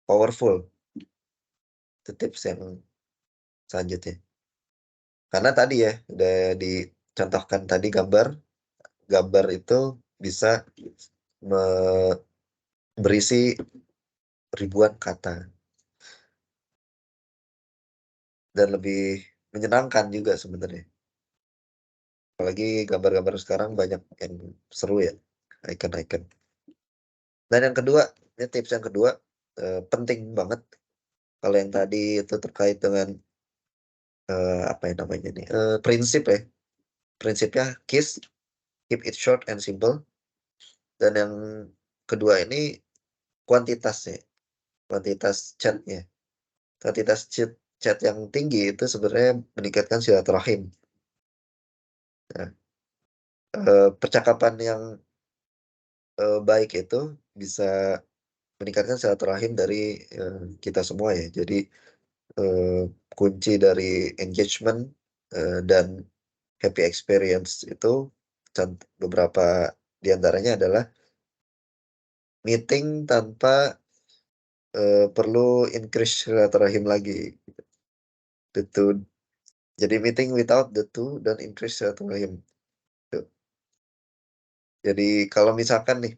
B: powerful. Itu tips yang selanjutnya. Karena tadi ya udah dicontohkan tadi gambar itu bisa berisi ribuan kata dan lebih menyenangkan juga sebenarnya. Apalagi gambar-gambar sekarang banyak yang seru ya, icon-icon. Dan yang kedua, ini tips yang kedua penting banget. Kalau yang tadi itu terkait dengan apa ya namanya nih, prinsip ya. Prinsipnya keep it short and simple. Dan yang kedua ini kuantitasnya, kuantitas chat-nya. Kuantitas chat yang tinggi itu sebenarnya meningkatkan silaturahim. Nah, percakapan yang baik itu bisa meningkatkan silaturahim dari kita semua ya. Jadi kunci dari engagement dan happy experience itu beberapa diantaranya adalah meeting tanpa perlu increase silaturahim lagi. The two. Jadi meeting without the two dan increase silaturahim. Tuh. Jadi kalau misalkan nih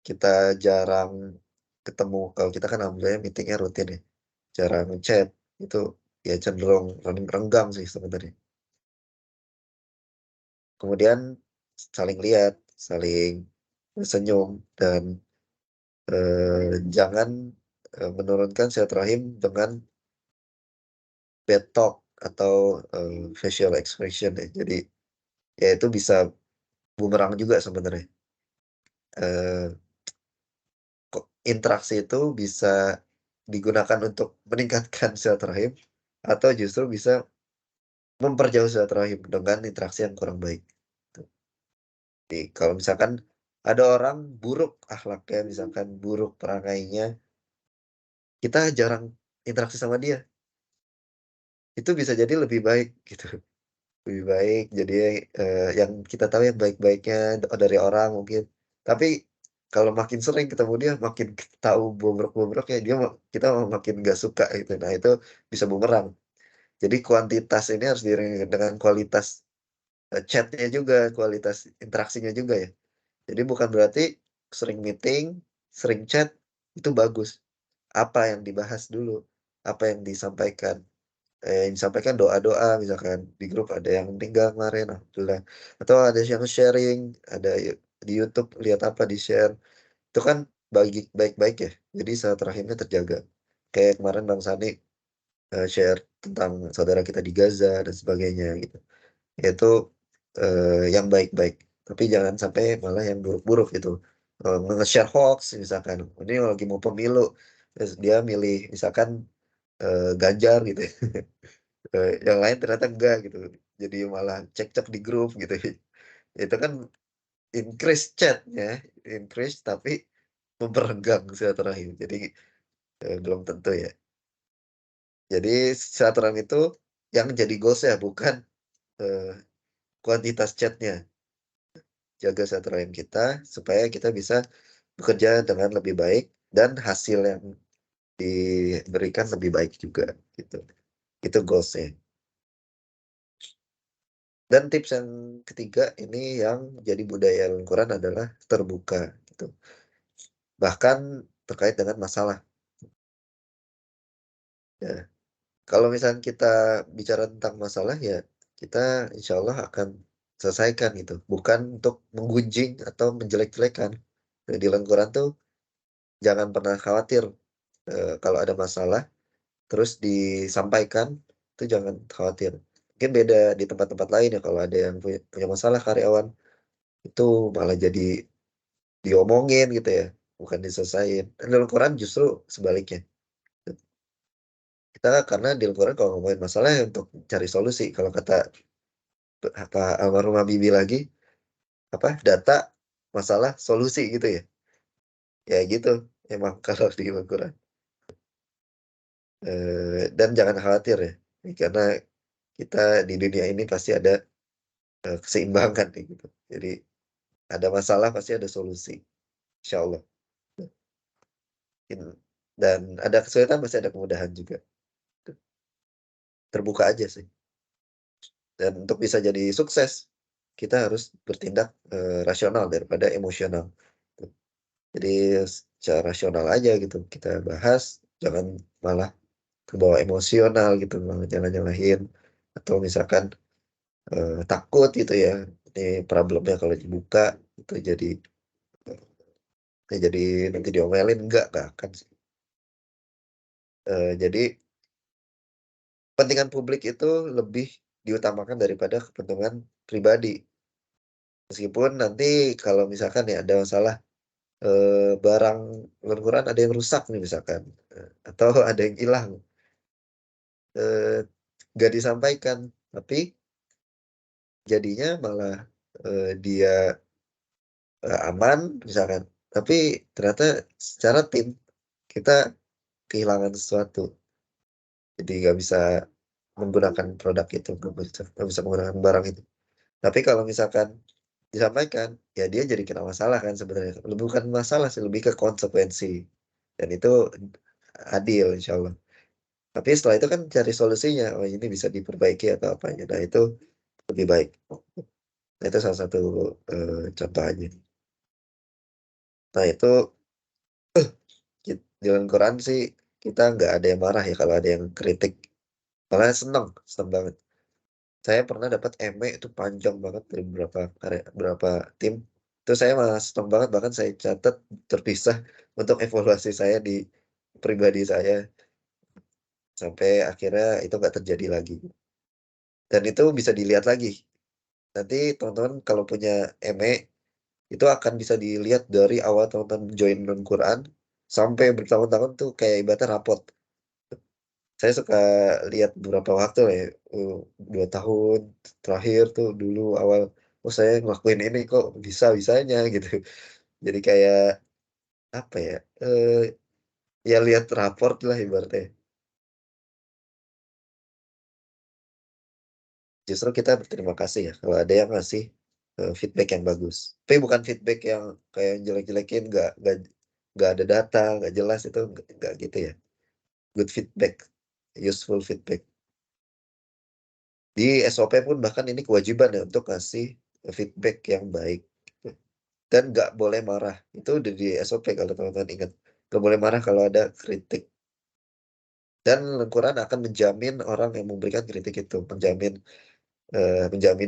B: kita jarang ketemu, kalau kita kan alhamdulillah meetingnya rutin ya, jarang chat itu ya cenderung renggang sih sebenarnya. Kemudian saling lihat, saling senyum dan jangan menurunkan silaturahim dengan bad talk atau facial expression ya. Jadi ya itu bisa bumerang juga sebenarnya. Interaksi itu bisa digunakan untuk meningkatkan silaturahim atau justru bisa memperjauh silaturahim dengan interaksi yang kurang baik. Jadi kalau misalkan ada orang buruk akhlaknya, misalkan buruk perangainya, kita jarang interaksi sama dia. Itu bisa jadi lebih baik gitu. Lebih baik jadi yang kita tahu yang baik-baiknya dari orang mungkin. Tapi kalau makin sering ketemu dia, makin tahu bobrok-bobroknya kita makin nggak suka gitu. Nah itu bisa bumerang. Jadi kuantitas ini harus diiringi dengan kualitas chat-nya juga, kualitas interaksinya juga ya. Jadi bukan berarti sering meeting, sering chat itu bagus. Apa yang dibahas dulu, apa yang disampaikan. Yang disampaikan doa-doa misalkan di grup ada yang meninggal kemarin, alhamdulillah. Atau ada yang sharing, ada di YouTube lihat apa di-share. Itu kan baik-baik ya. Jadi silaturahimnya terjaga. Kayak kemarin Bang Sani share tentang saudara kita di Gaza dan sebagainya gitu. Itu yang baik-baik. Tapi jangan sampai malah yang buruk-buruk gitu. Nge-share hoax misalkan. Ini lagi mau pemilu, terus dia milih misalkan Ganjar gitu. Yang lain ternyata enggak gitu. Jadi malah cekcok di grup gitu. Itu kan increase chatnya, increase tapi memperenggang silaturahim. Jadi belum tentu ya. Jadi silaturahim itu yang jadi goals-nya bukan kuantitas chatnya. Jaga silaturahim kita supaya kita bisa bekerja dengan lebih baik dan hasil yang diberikan lebih baik juga gitu. Itu goals-nya. Dan tips yang ketiga ini yang jadi budaya Al-Quran adalah terbuka gitu. Bahkan terkait dengan masalah. Ya. Kalau misalnya kita bicara tentang masalah ya kita insya Allah akan selesaikan gitu. Bukan untuk menggunjing atau menjelek-jelekan. Di Al-Quran tuh jangan pernah khawatir kalau ada masalah terus disampaikan itu jangan khawatir. Mungkin beda di tempat-tempat lain ya kalau ada yang punya masalah karyawan itu malah jadi diomongin gitu ya, bukan diselesain. Dan di Al-Quran justru sebaliknya. Kita karena di Al-Quran kalau ngomongin masalah ya untuk cari solusi. Kalau kata apa almarhumah Bibi lagi apa data masalah solusi gitu ya. Ya gitu emang kalau di Al-Quran. Dan jangan khawatir ya. Karena kita di dunia ini pasti ada keseimbangan nih gitu. Jadi ada masalah pasti ada solusi. Insya Allah. Dan ada kesulitan pasti ada kemudahan juga. Terbuka aja sih. Dan untuk bisa jadi sukses, kita harus bertindak rasional daripada emosional. Jadi secara rasional aja gitu kita bahas, jangan malah kebawa emosional gitu, malah jangan nyalahin atau misalkan takut gitu ya. Ini problemnya kalau dibuka itu jadi nanti diomelin enggak akan sih. Jadi kepentingan publik itu lebih diutamakan daripada kepentingan pribadi. Meskipun nanti kalau misalkan ya ada masalah barang Al-Quran ada yang rusak nih misalkan atau ada yang hilang nggak disampaikan tapi jadinya malah dia aman misalkan tapi ternyata secara tim kita kehilangan sesuatu jadi nggak bisa menggunakan produk itu nggak bisa menggunakan barang itu. Tapi kalau misalkan disampaikan, ya dia jadi kena masalah kan sebenarnya. Bukan masalah sih, lebih ke konsekuensi. Dan itu adil insya Allah. Tapi setelah itu kan cari solusinya. Oh ini bisa diperbaiki atau apanya. Nah itu lebih baik. Nah itu salah satu contoh aja. Nah itu di dalam Quran sih kita nggak ada yang marah ya kalau ada yang kritik. Malah seneng banget. Saya pernah dapat email itu panjang banget dari beberapa tim. Itu Itu saya malah seneng banget, bahkan saya catat terpisah untuk evaluasi saya di pribadi saya, sampai akhirnya itu nggak terjadi lagi. Dan itu bisa dilihat lagi. Nanti teman-teman kalau punya ME, itu akan bisa dilihat dari awal teman-teman join non-Quran, sampai bertahun-tahun tuh kayak ibaratnya rapot. Saya suka lihat beberapa waktu lah ya, 2 tahun terakhir tuh dulu awal, "Oh saya ngelakuin ini kok bisa-bisanya," gitu. Jadi kayak, apa ya, ya lihat raport lah ibaratnya. Justru kita berterima kasih ya kalau ada yang ngasih, feedback yang bagus. Tapi bukan feedback yang kayak jelek-jelekin, nggak ada data, nggak jelas, itu nggak gitu ya. Good feedback, useful feedback. Di SOP pun bahkan ini kewajiban ya untuk ngasih feedback yang baik, gitu. Dan nggak boleh marah, itu udah di SOP kalau teman-teman ingat. Nggak boleh marah kalau ada kritik. Dan Al-Quran akan menjamin orang yang memberikan kritik itu, menjamin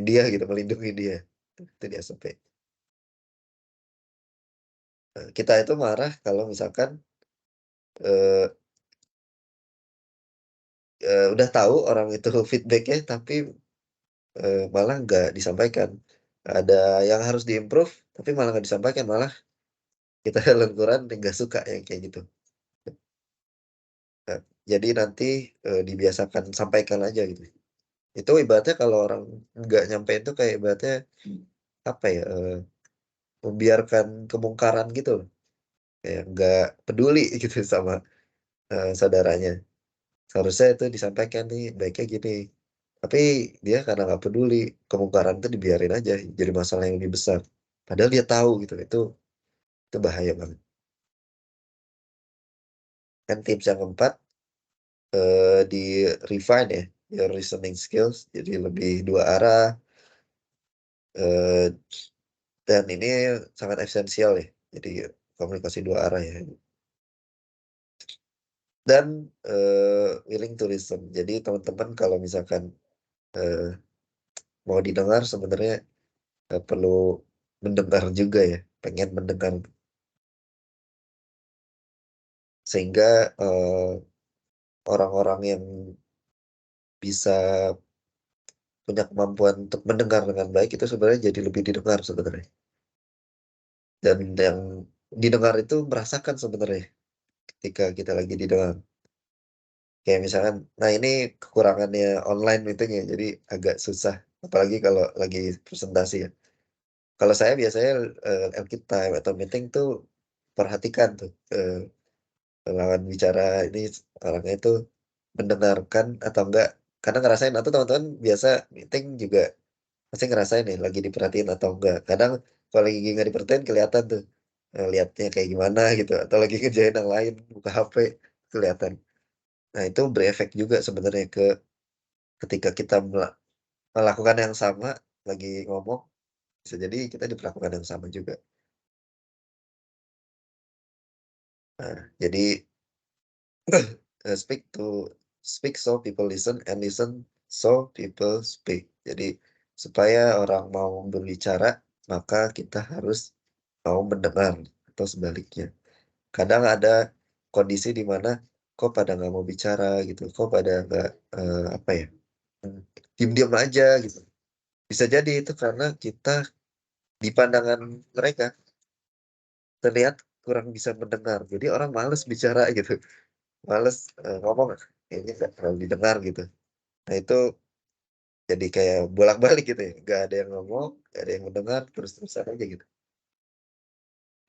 B: dia gitu, melindungi dia. Itu di SOP. Kita itu marah kalau misalkan, eee udah tahu orang itu feedback-nya tapi, malah nggak disampaikan. Ada yang harus di-improve, tapi malah nggak disampaikan, malah kita Al-Quran nggak suka yang kayak gitu. Jadi nanti, dibiasakan sampaikan aja gitu. Itu ibaratnya kalau orang nggak nyampein tuh kayak ibaratnya, apa ya, membiarkan kemungkaran gitu loh, kayak nggak peduli gitu sama, saudaranya. Seharusnya itu disampaikan nih, baiknya gini. Tapi dia karena nggak peduli, kemungkaran itu dibiarin aja, jadi masalah yang lebih besar. Padahal dia tahu gitu, itu bahaya banget. Kan tips yang keempat, di-refine ya, your listening skills, jadi lebih dua arah, eee, dan ini sangat esensial ya, jadi komunikasi dua arah ya. Dan, willing to listen. Jadi teman-teman kalau misalkan, eee, mau didengar sebenarnya, perlu mendengar juga ya, pengen mendengar. Sehingga, orang-orang yang bisa punya kemampuan untuk mendengar dengan baik itu sebenarnya jadi lebih didengar sebenarnya. Dan yang didengar itu merasakan sebenarnya ketika kita lagi didengar. Kayak misalkan, nah ini kekurangannya online meeting ya, jadi agak susah, apalagi kalau lagi presentasi ya. Kalau saya biasanya, LKIP time atau meeting tuh perhatikan tuh, lawan bicara ini orangnya itu mendengarkan atau enggak, karena ngerasain atau teman-teman biasa meeting juga pasti ngerasain nih lagi diperhatiin atau enggak. Kadang kalau lagi nggak diperhatiin kelihatan tuh, lihatnya kayak gimana gitu atau lagi ngerjain yang lain, buka HP, kelihatan. Nah itu berefek juga sebenarnya ketika kita melakukan yang sama, lagi ngomong, bisa jadi kita diperlakukan yang sama juga. Nah, jadi speak so people listen and listen so people speak. Jadi supaya orang mau berbicara, maka kita harus mau mendengar atau sebaliknya. Kadang ada kondisi di mana kok pada nggak mau bicara gitu, kok pada nggak, apa ya, diem-diem aja gitu. Bisa jadi itu karena kita di pandangan mereka terlihat kurang bisa mendengar, jadi orang males bicara gitu, males, ngomong, kayaknya nggak terlalu didengar gitu. Nah itu jadi kayak bolak-balik gitu ya, nggak ada yang ngomong, nggak ada yang mendengar, terus-terusan aja gitu.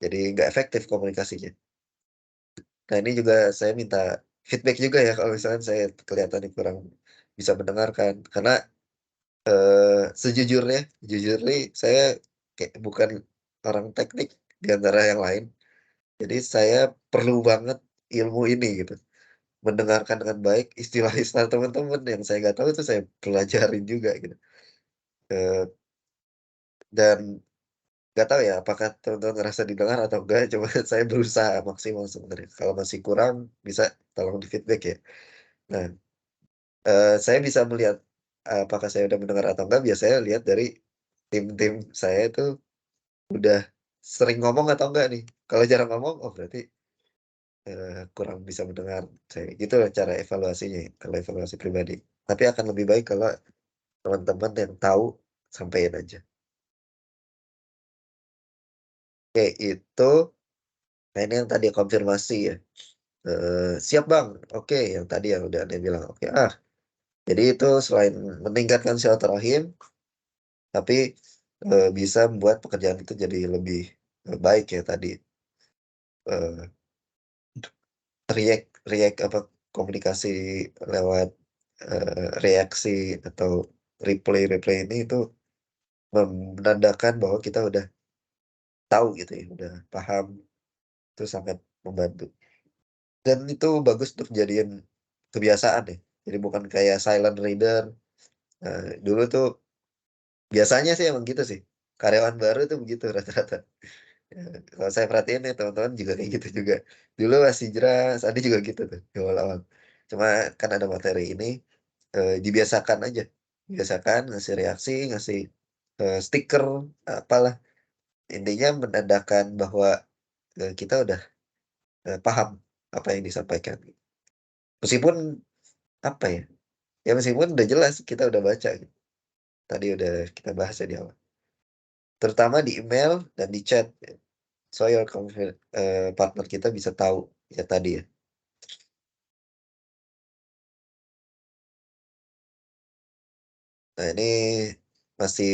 B: Jadi nggak efektif komunikasinya. Nah ini juga saya minta feedback juga ya kalau misalkan saya kelihatannya kurang bisa mendengarkan. Karena, jujurnya saya kayak bukan orang teknik di antara yang lain. Jadi saya perlu banget ilmu ini gitu, mendengarkan dengan baik istilah-istilah teman-teman yang saya nggak tahu itu saya pelajarin juga gitu. Eee, dan nggak tahu ya apakah teman-teman ngerasa didengar atau enggak, cuma saya berusaha maksimal sebenarnya. Kalau masih kurang bisa tolong di-feedback ya. Nah, saya bisa melihat, apakah saya udah mendengar atau enggak biasanya lihat dari tim-tim saya itu udah sering ngomong atau enggak nih. Kalau jarang ngomong, oh berarti kurang bisa mendengar. Gitu lah cara evaluasinya ya, kalau evaluasi pribadi. Tapi akan lebih baik kalau teman-teman yang tahu sampaikan aja. Oke, itu nah ini yang tadi konfirmasi ya. Siap bang, oke yang tadi yang udah ada bilang oke. Jadi itu selain meningkatkan silaturahim, tapi bisa membuat pekerjaan itu jadi lebih baik ya tadi. Eh, react apa komunikasi lewat reaksi atau replay ini itu menandakan bahwa kita udah tahu gitu ya, udah paham, itu sangat membantu. Dan itu bagus untuk jadiin kebiasaan ya. Jadi bukan kayak silent reader. Dulu tuh biasanya sih emang gitu sih. Karyawan baru tuh begitu rata-rata. Kalau saya perhatiin nih teman-teman juga kayak gitu juga. Dulu masih jelas, Adi juga gitu tuh di awal-awal. Cuma kan ada materi ini, dibiasakan aja. Biasakan ngasih reaksi, ngasih stiker, apalah. Intinya menandakan bahwa kita udah paham apa yang disampaikan. Meskipun apa ya? Ya meskipun udah jelas kita udah baca gitu. Tadi udah kita bahas ya di awal. Terutama di email dan di chat. So your partner kita bisa tahu ya tadi ya. Nah ini masih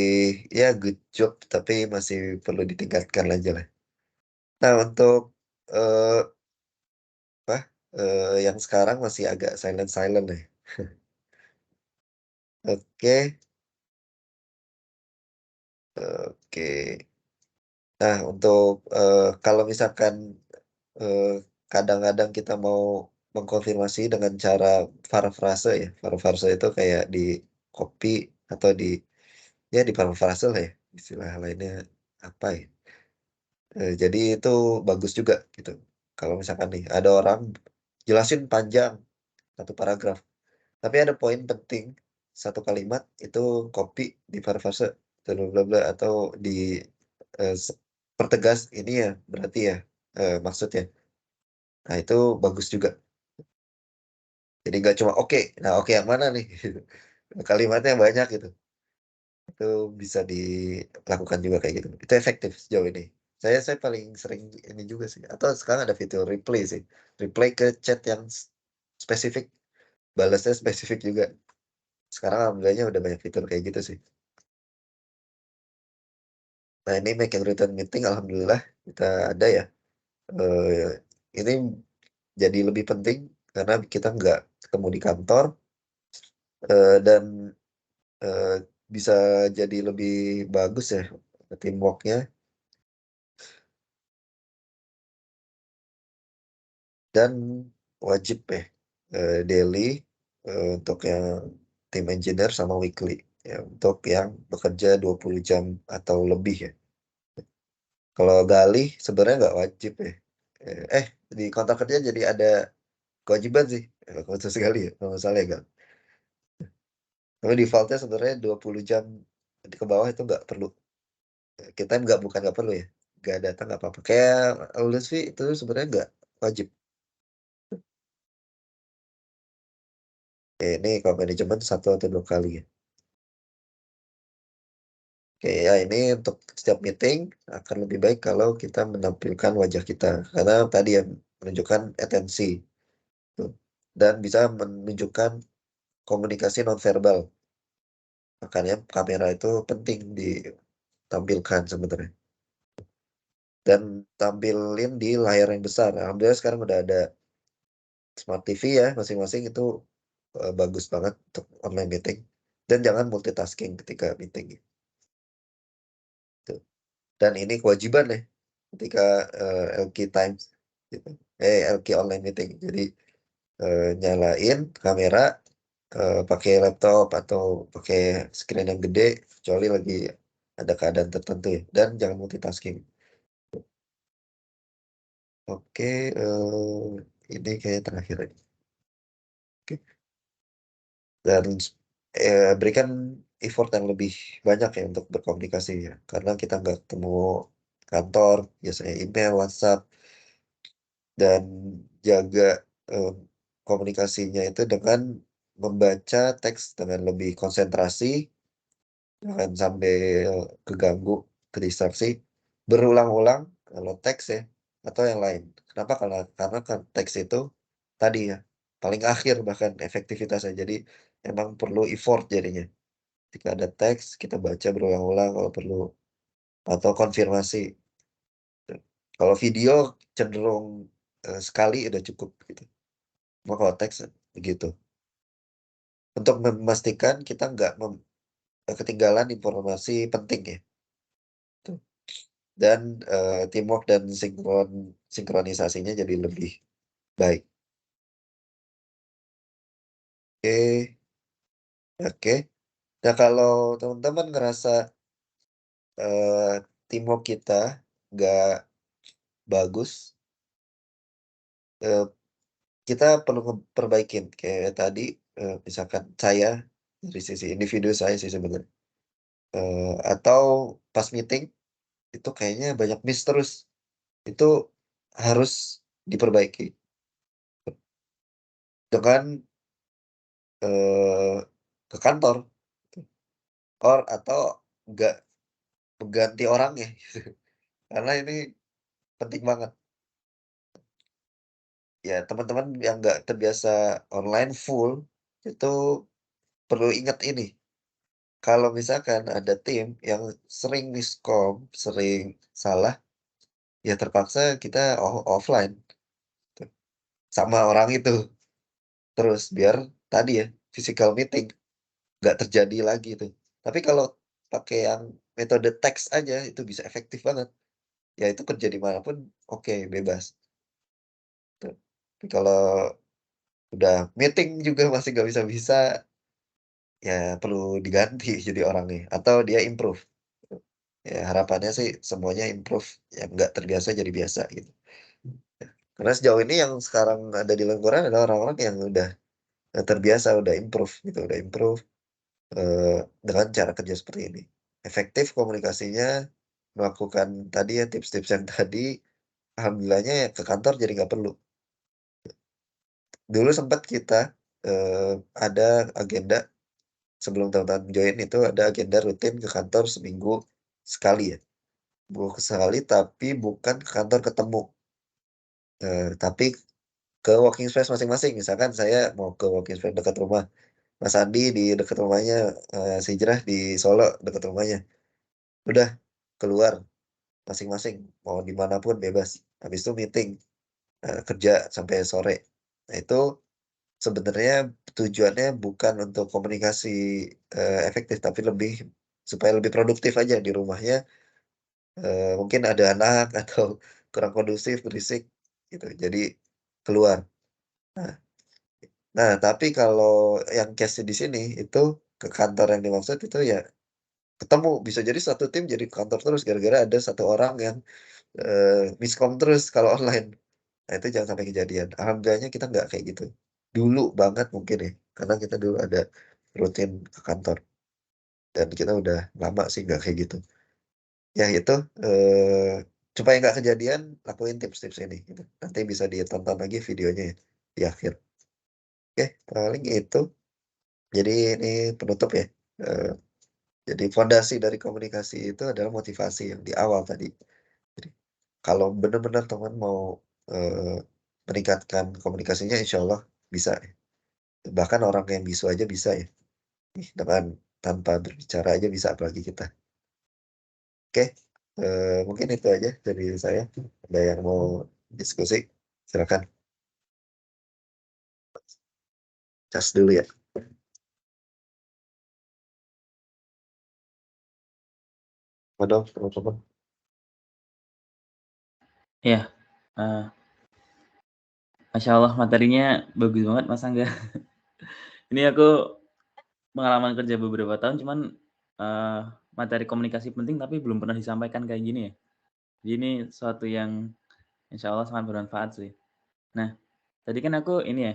B: ya good job tapi masih perlu ditingkatkan lagi lah. Nah untuk eh, apa yang sekarang masih agak silent nih. Oke, oke. Nah untuk kalau misalkan eh, kadang-kadang kita mau mengkonfirmasi dengan cara parafrase ya. Parafrase itu kayak di copy atau ya di parafrase lah ya. Istilah lainnya apa ya. Jadi itu bagus juga gitu. Kalau misalkan nih ada orang jelasin panjang satu paragraf, tapi ada poin penting satu kalimat itu copy di parafrase bla bla bla atau di eh, s- pertegas ini ya berarti ya maksudnya. Nah itu bagus juga. Jadi nggak cuma oke. Nah oke yang mana nih? Kalimatnya banyak gitu. Itu bisa dilakukan juga kayak gitu. Itu efektif sejauh ini. Saya paling sering ini juga sih. Atau sekarang ada fitur replay sih. Replay ke chat yang spesifik. Balasnya spesifik juga. Sekarang alhamdulillahnya udah banyak fitur kayak gitu sih. Nah ini make and return meeting alhamdulillah kita ada ya. Eh, ini jadi lebih penting karena kita nggak ketemu di kantor dan eh, bisa jadi lebih bagus ya teamworknya. Dan wajib ya daily untuk yang tim engineer sama weekly ya untuk yang bekerja 20 jam atau lebih ya. Kalau Galih sebenarnya nggak wajib ya. Di kontrak kerja jadi ada kewajiban sih. Khusus sekali ya kalau nggak salah ya Gal. Tapi defaultnya sebenarnya 20 jam ke bawah itu nggak perlu. Kita bukan nggak perlu ya. Nggak datang nggak apa-apa. Kayak Lutfi itu sebenarnya nggak wajib. Ini kalau manajemen satu atau dua kali ya. Oke, ya ini untuk setiap meeting akan lebih baik kalau kita menampilkan wajah kita karena tadi yang menunjukkan atensi tuh. Dan bisa menunjukkan komunikasi nonverbal. Makanya kamera itu penting ditampilkan sebenarnya. Dan tampilin di layar yang besar. Alhamdulillah sekarang udah ada smart TV ya masing-masing itu bagus banget untuk online meeting. Dan jangan multitasking ketika meeting gitu. Dan ini kewajiban ya ketika LQ Times gitu. LQ online meeting. Jadi nyalain kamera pakai laptop atau pakai screen yang gede kecuali lagi ada keadaan tertentu ya. Dan jangan multitasking. Oke, ini kayak terakhir aja. Oke. Dan berikan effort yang lebih banyak ya untuk berkomunikasi ya. Karena kita nggak ketemu kantor, biasanya email, WhatsApp, dan jaga komunikasinya itu dengan membaca teks dengan lebih konsentrasi, jangan sampai keganggu, kedistraksi, berulang-ulang kalau teks ya, atau yang lain. Kenapa? Karena kan teks itu tadi ya, paling akhir bahkan efektivitasnya, jadi emang perlu effort jadinya. Ketika ada teks, kita baca berulang-ulang kalau perlu, atau konfirmasi. Kalau video cenderung sekali udah cukup gitu. Cuma kalau teks begitu. Untuk memastikan kita nggak ketinggalan informasi penting ya. Tuh. Dan teamwork dan sinkronisasinya jadi lebih baik. Oke. Oke. Nah, kalau teman-teman ngerasa teamwork kita nggak bagus, kita perlu perbaikin kayak tadi, misalkan saya dari sisi individu saya sih sebenarnya, atau pas meeting itu kayaknya banyak miss terus, itu harus diperbaiki dengan ke kantor atau nggak mengganti orangnya karena ini penting banget. Ya teman-teman yang nggak terbiasa online full, itu perlu ingat ini, kalau misalkan ada tim yang sering miskom, sering salah, ya terpaksa kita offline tuh, sama orang itu. Terus biar tadi ya, physical meeting nggak terjadi lagi tuh. Tapi kalau pakai yang metode teks aja itu bisa efektif banget. Ya itu kerja di mana pun oke, bebas tuh. Tapi kalau udah meeting juga masih nggak bisa-bisa, ya perlu diganti jadi orangnya atau dia improve. Ya harapannya sih semuanya improve, yang nggak terbiasa jadi biasa gitu. Karena sejauh ini yang sekarang ada di lingkungan adalah orang-orang yang udah terbiasa, udah improve gitu, udah improve dengan cara kerja seperti ini. Efektif komunikasinya, melakukan tadi ya tips-tips yang tadi, alhamdulillahnya ya ke kantor jadi nggak perlu. Dulu sempat kita ada agenda sebelum teman-teman join itu ada agenda rutin ke kantor seminggu sekali ya. Sekali tapi bukan ke kantor ketemu, tapi ke working space masing-masing. Misalkan saya mau ke working space dekat rumah Mas Andi di dekat rumahnya, si Hijrah di Solo dekat rumahnya. Udah keluar masing-masing, mau di mana pun bebas. Habis itu meeting, kerja sampai sore. Nah itu sebenarnya tujuannya bukan untuk komunikasi, efektif, tapi lebih supaya lebih produktif aja di rumahnya, mungkin ada anak atau kurang kondusif, berisik gitu, jadi keluar. Nah tapi kalau yang case di sini itu ke kantor yang dimaksud itu ya ketemu, bisa jadi satu tim jadi kantor terus gara-gara ada satu orang yang miskom terus kalau online. Nah itu jangan sampai kejadian. Alhamdulillahnya kita nggak kayak gitu. Dulu banget mungkin ya, karena kita dulu ada rutin ke kantor dan kita udah lama sih nggak kayak gitu. Ya itu, supaya nggak kejadian, lakuin tips-tips ini gitu. Nanti bisa ditonton lagi videonya ya, di akhir. Oke, paling itu. Jadi ini penutup ya, jadi fondasi dari komunikasi itu adalah motivasi yang di awal tadi. Jadi, kalau benar-benar teman mau, meningkatkan komunikasinya insyaallah bisa ya. Bahkan orang yang bisu aja bisa ya, dengan tanpa berbicara aja bisa apalagi kita. Oke, mungkin itu aja dari saya. Ada yang mau diskusi? Silakan. Cas dulu ya. Dong, teman-teman.
A: Ya, Masya Allah materinya bagus banget Mas Angga. Ini aku pengalaman kerja beberapa tahun, cuman materi komunikasi penting tapi belum pernah disampaikan kayak gini ya. Jadi ini suatu yang insya Allah sangat bermanfaat sih. Nah, tadi kan aku ini ya,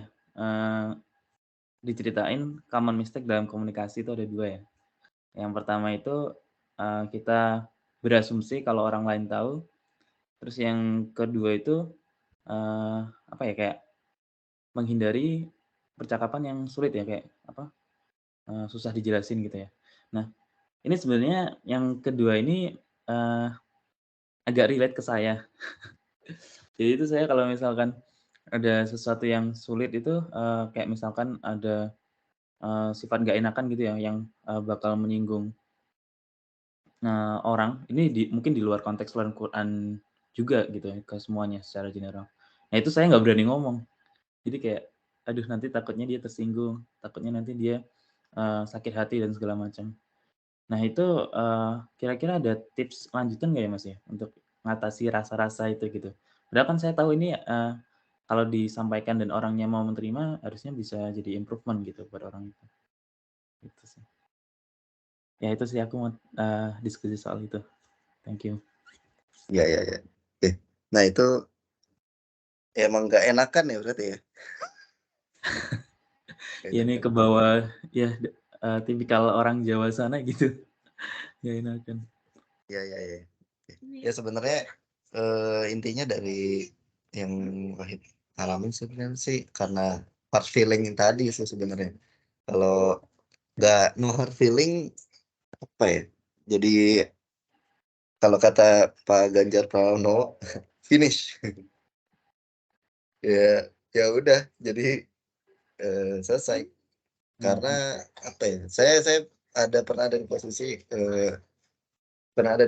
A: diceritain common mistake dalam komunikasi itu ada 2 ya. Yang pertama itu, kita berasumsi kalau orang lain tahu. Terus yang kedua itu, apa ya, kayak menghindari percakapan yang sulit ya, kayak apa, susah dijelasin gitu ya. Nah, ini sebenarnya yang kedua ini, agak relate ke saya. Jadi itu saya kalau misalkan ada sesuatu yang sulit itu, kayak misalkan ada, sifat nggak enakan gitu ya yang, bakal menyinggung, orang, ini mungkin di luar konteks Quran juga gitu ya, ke semuanya secara general. Nah itu saya nggak berani ngomong. Jadi kayak, aduh nanti takutnya dia tersinggung, takutnya nanti dia, sakit hati dan segala macam. Nah itu, kira-kira ada tips lanjutan nggak ya, Mas, ya, untuk mengatasi rasa-rasa itu gitu? Padahal kan saya tahu ini, kalau disampaikan dan orangnya mau menerima, harusnya bisa jadi improvement gitu buat orang itu, gitu sih. Ya itu sih aku mau, diskusi soal itu. Thank you.
B: Ya, ya, ya. Oke. Nah itu emang nggak enakan ya berarti ya? Nggak
A: Ya ini
B: enakan.
A: ke bawah ya, tipikal orang Jawa sana gitu, nggak enakan.
B: Ya, ya, ya. Ya sebenarnya intinya dari yang Wahid alamin sebenarnya sih karena hard feeling yang tadi sih sebenarnya. Kalau nggak no hard feeling apa ya? Jadi kalau kata Pak Ganjar Pranowo finish. Ya, ya udah. Jadi selesai. Karena apa ya? Saya pernah ada di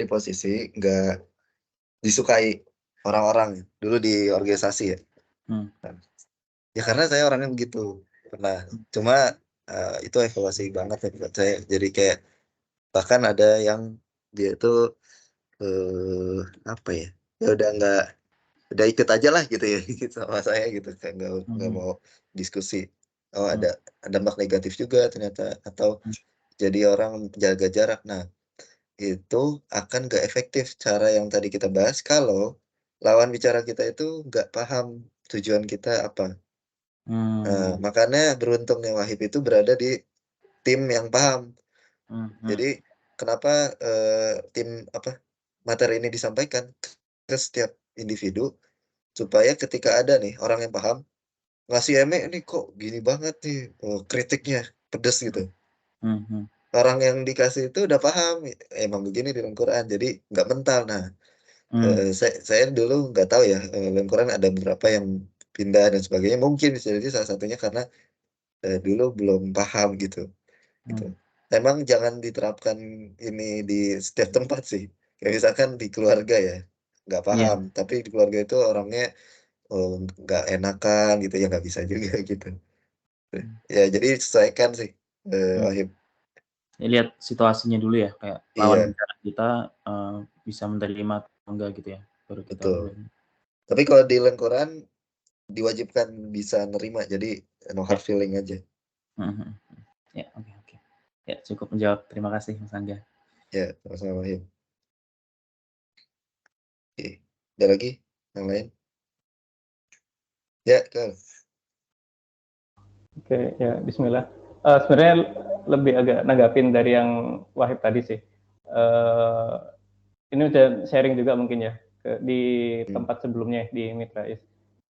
B: posisi nggak disukai orang-orang dulu di organisasi ya.
A: Hmm.
B: Ya karena saya orangnya begitu pernah. Cuma itu evaluasi banget ya buat saya. Jadi kayak bahkan ada yang dia tuh apa ya? Ya udah ikut aja lah gitu ya gitu sama saya gitu kayak nggak
A: Mhm.
B: mau diskusi. Oh
A: Mhm.
B: ada dampak negatif juga ternyata atau
A: Mhm.
B: jadi orang jaga jarak. Nah itu akan nggak efektif cara yang tadi kita bahas kalau lawan bicara kita itu nggak paham tujuan kita apa.
A: Mmm.
B: Makanya beruntungnya Wahib itu berada di tim yang paham.
A: Mhm.
B: Jadi kenapa, tim apa, materi ini disampaikan ke setiap individu, supaya ketika ada nih orang yang paham, ngasih "Eme ini kok gini banget nih, kritiknya, pedes," gitu.
A: Mhm.
B: Orang yang dikasih itu udah paham, emang begini di dalam Quran, jadi nggak mental. Nah,
A: Mmm.
B: saya dulu nggak tahu ya, dalam Quran ada beberapa yang pindah dan sebagainya, mungkin bisa jadi salah satunya karena dulu belum paham gitu.
A: Mmm.
B: Emang jangan diterapkan ini di setiap tempat sih, kayak misalkan di keluarga ya, nggak
A: Iya.
B: paham, tapi di keluarga itu orangnya, nggak enakan gitu, ya nggak bisa juga gitu.
A: Mmm.
B: Ya jadi sesuaikan sih,
A: Mmm.
B: Wahid.
A: Ya lihat situasinya dulu ya, kayak lawan
B: Iya,
A: bicara kita, bisa menerima atau enggak gitu ya, baru kita
B: betul.
A: obrolin.
B: Tapi kalau di Quran diwajibkan bisa nerima, jadi no
A: Ya.
B: hard feeling aja.
A: Mhm, mhm. Ya, oke, oke. Ya cukup menjawab. Terima kasih Mas Angga.
B: Ya, sama-sama Wahid. Oke, ada lagi yang lain? Ya, Kak.
D: Oke, ya Bismillah. Sebenarnya lebih agak nanggapin dari yang Wahib tadi sih. Eh, ini udah sharing juga mungkin ya di
B: Hmm,
D: tempat sebelumnya di Mitrais.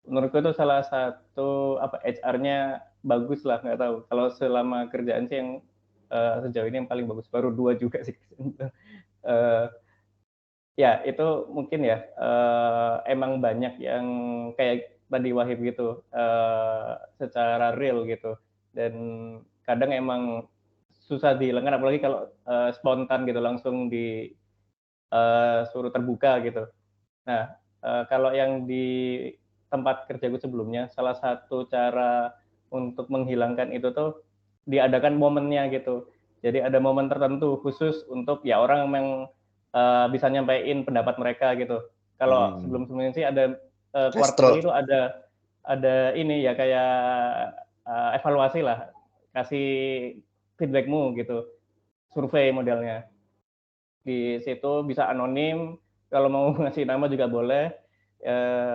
D: Menurutku itu salah satu apa HR-nya bagus lah, nggak tahu. Kalau selama kerjaan sih yang sejauh ini yang paling bagus baru 2 juga sih. Eh, ya itu mungkin ya emang banyak yang kayak tadi Wahib gitu secara real gitu dan kadang emang susah dihilangkan apalagi kalau spontan gitu langsung disuruh terbuka gitu. Nah kalau yang di tempat kerjaku sebelumnya salah satu cara untuk menghilangkan itu tuh diadakan momennya gitu. Jadi ada momen tertentu khusus untuk ya orang memang bisa nyampein pendapat mereka gitu. Kalau
B: hmm.
D: sebelum-sebelumnya sih ada quarterly
B: Astro.
D: itu ada ini ya kayak evaluasi lah, kasih feedbackmu gitu, survei modelnya. Di situ bisa anonim, kalau mau ngasih nama juga boleh.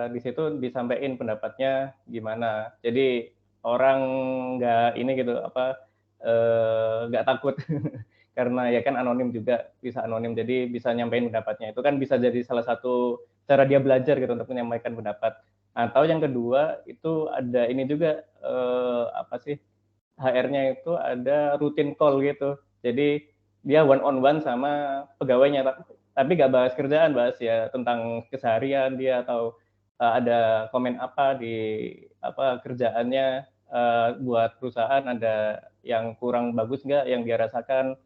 D: Di situ disampaikan pendapatnya gimana. Jadi orang nggak ini gitu apa nggak takut karena ya kan anonim juga, bisa anonim, jadi bisa nyampein pendapatnya. Itu kan bisa jadi salah satu cara dia belajar gitu untuk menyampaikan pendapat. Atau yang kedua itu ada ini juga apa sih, HR-nya itu ada rutin call gitu. Jadi dia one on one sama pegawainya, tapi nggak bahas kerjaan, bahas ya tentang keseharian dia, atau ada komen apa di apa kerjaannya buat perusahaan, ada yang kurang bagus nggak yang dia rasakan.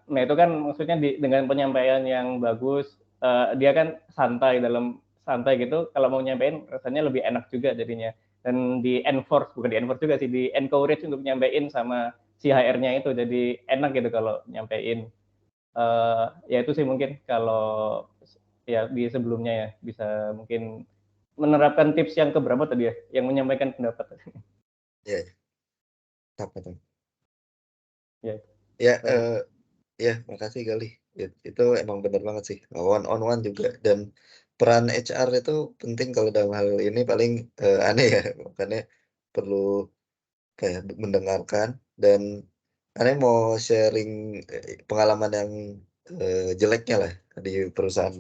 D: Nah itu kan maksudnya dengan penyampaian yang bagus, dia kan santai gitu, kalau mau nyampein rasanya lebih enak juga jadinya. Dan bukan di enforce juga sih, di encourage untuk nyampein sama si HR-nya itu, jadi enak gitu kalau nyampein. Ya itu sih mungkin kalau ya di sebelumnya ya, bisa mungkin menerapkan tips yang keberapa tadi ya, yang menyampaikan pendapat.
B: Ya, apa tuh?
D: Ya,
B: Ya,
D: baik.
B: ya, makasih Gali. Itu emang bener banget sih. One on one juga, dan peran HR itu penting kalau dalam hal ini, paling aneh ya, makanya perlu kayak mendengarkan. Dan aneh mau sharing pengalaman yang jeleknya lah di perusahaan,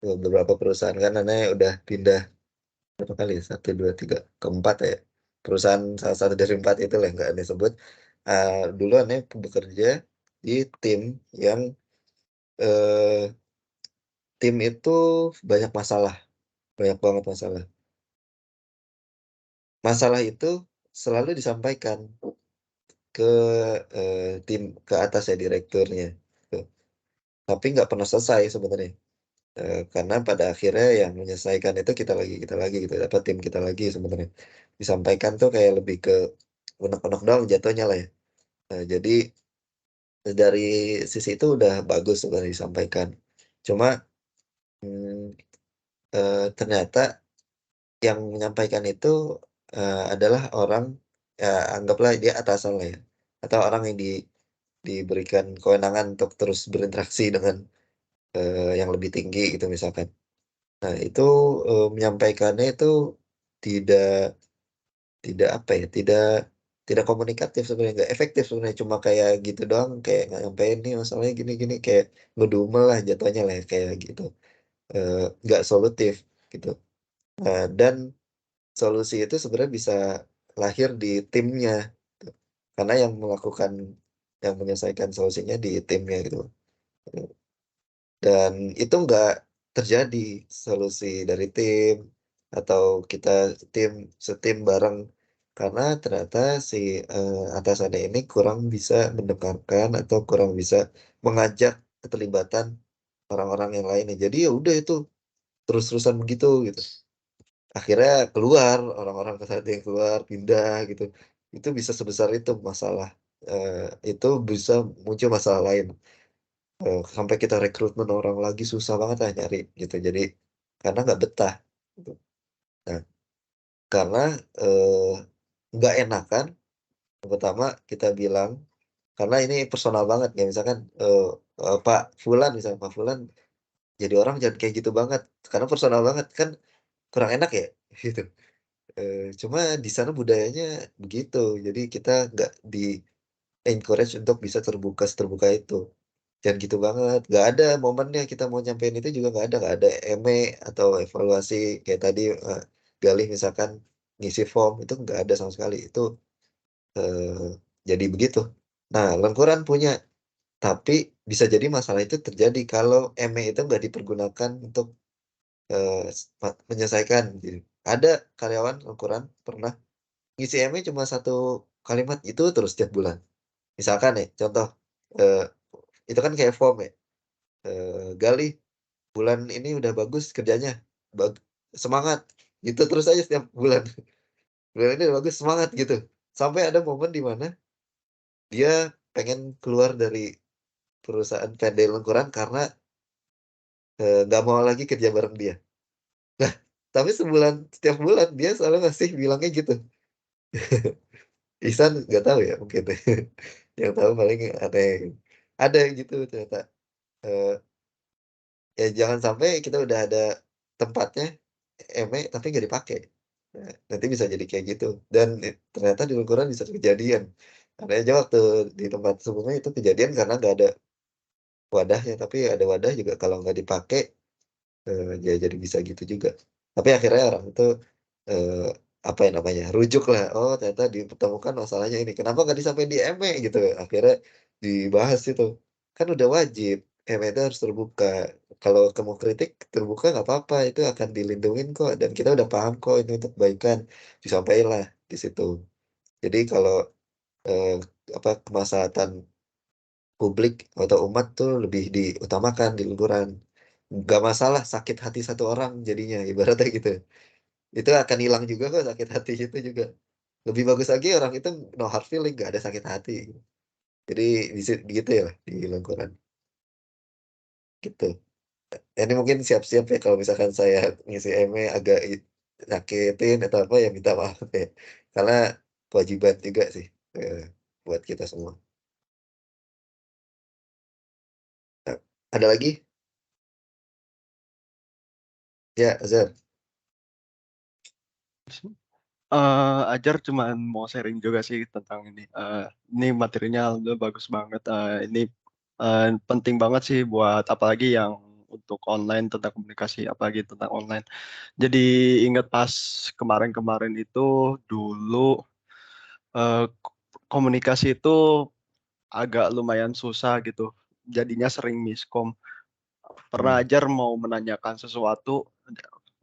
B: beberapa perusahaan. Kan aneh udah pindah berapa kali ya? 1, 2, 3, keempat ya. Perusahaan salah satu dari 4 itu lah, nggak aneh sebut. Dulu aneh bekerja di tim yang tim itu banyak masalah, banyak banget masalah. Masalah itu selalu disampaikan ke tim ke atas ya, direkturnya. Tuh. Tapi nggak pernah selesai sebenarnya. Karena pada akhirnya yang menyelesaikan itu kita lagi gitu, apa tim kita lagi sebenarnya. Disampaikan tuh kayak lebih ke unek-unek doang jatuhnya lah ya. Jadi dari sisi itu udah bagus sebenarnya disampaikan. Cuma ternyata yang menyampaikan itu adalah orang, ya anggaplah dia atasan lah ya, atau orang yang diberikan kewenangan untuk terus berinteraksi dengan yang lebih tinggi gitu misalkan. Nah itu menyampaikannya itu tidak tidak apa ya, tidak komunikatif sebenarnya, nggak efektif sebenarnya, cuma kayak gitu doang, kayak nggak nyampein nih masalahnya gini-gini, kayak ngedumel lah jatuhnya lah ya, kayak gitu. Nggak solutif gitu. Dan solusi itu sebenarnya bisa lahir di timnya, gitu. Karena yang menyelesaikan solusinya di timnya gitu. Dan itu nggak terjadi solusi dari tim atau kita setim bareng, karena ternyata si atasannya ini kurang bisa mendengarkan atau kurang bisa mengajak keterlibatan orang-orang yang lainnya. Jadi ya udah itu terus-terusan begitu gitu. Akhirnya keluar orang-orang, ke saat yang keluar pindah gitu, itu bisa sebesar itu masalah. Itu bisa muncul masalah lain, sampai kita rekrutmen orang lagi susah banget lah nyari gitu, jadi karena nggak betah gitu. Nah, karena nggak enakan, yang pertama kita bilang, karena ini personal banget ya, misalkan Pak Fulan, misalnya Pak Fulan, jadi orang jangan kayak gitu banget, karena personal banget kan, kurang enak ya gitu. Cuma di sana budayanya begitu, jadi kita nggak di-encourage untuk bisa seterbuka itu. Jangan gitu banget, nggak ada momennya kita mau nyampein itu juga nggak ada atau evaluasi kayak tadi, Galih misalkan ngisi form, itu nggak ada sama sekali, itu jadi begitu. Nah, Lengkuran punya, tapi bisa jadi masalah itu terjadi kalau itu nggak dipergunakan untuk menyelesaikan gitu. Ada karyawan Lengkuran pernah ngisi cuma 1 kalimat itu terus tiap bulan. Misalkan ya, contoh, eee, itu kan kayak form ya, "Galih, bulan ini udah bagus kerjanya, semangat." Gitu terus aja setiap bulan. "Bulan ini udah bagus, semangat." Gitu. Sampai ada momen di mana dia pengen keluar dari perusahaan PD Lengkuran karena nggak mau lagi kerja bareng dia. Nah, tapi setiap bulan dia selalu ngasih bilangnya gitu. Ihsan nggak tahu ya mungkin. Yang tahu paling ada yang gitu ternyata. Eee, ya jangan sampai kita udah ada tempatnya, tapi nggak dipakai. Nah, nanti bisa jadi kayak gitu, dan ternyata di Lingkungan bisa kejadian. Ada aja waktu di tempat sebelumnya itu kejadian karena nggak ada wadahnya, tapi ada wadah juga kalau nggak dipakai, ya jadi bisa gitu juga. Tapi akhirnya orang itu, eee, apa ya namanya, rujuk lah, "Oh ternyata dipertemukan masalahnya ini, kenapa nggak disampaikan di ME?" Gitu. Akhirnya dibahas itu. Kan udah wajib, ME itu harus terbuka. Kalau kamu kritik terbuka nggak apa-apa, itu akan dilindungin kok, dan kita udah paham kok ini untuk kebaikan. Disampaikanlah di situ. Jadi kalau, eee, kemaslahatan publik atau umat tuh lebih diutamakan di lingkungan. Nggak masalah sakit hati satu orang jadinya, ibaratnya gitu. Itu akan hilang juga kok sakit hati itu juga. Lebih bagus lagi orang itu no hard feeling, nggak ada sakit hati. Jadi gitu ya di lingkungan, gitu. Ini mungkin siap-siap ya kalau misalkan saya ngisi ME agak nyakitin atau apa ya minta maaf ya. Karena kewajiban juga sih, buat kita semua. Nah, ada lagi? Ya, Azhar.
C: Ajar cuman mau sharing juga sih tentang ini materinya alhamdulillah bagus banget, ini, penting banget sih buat apalagi yang untuk online tentang komunikasi, apalagi tentang online. Jadi ingat pas kemarin-kemarin itu dulu, komunikasi itu agak lumayan susah gitu, jadinya sering miskom. Pernah
B: Mmm,
C: Ajar mau menanyakan sesuatu,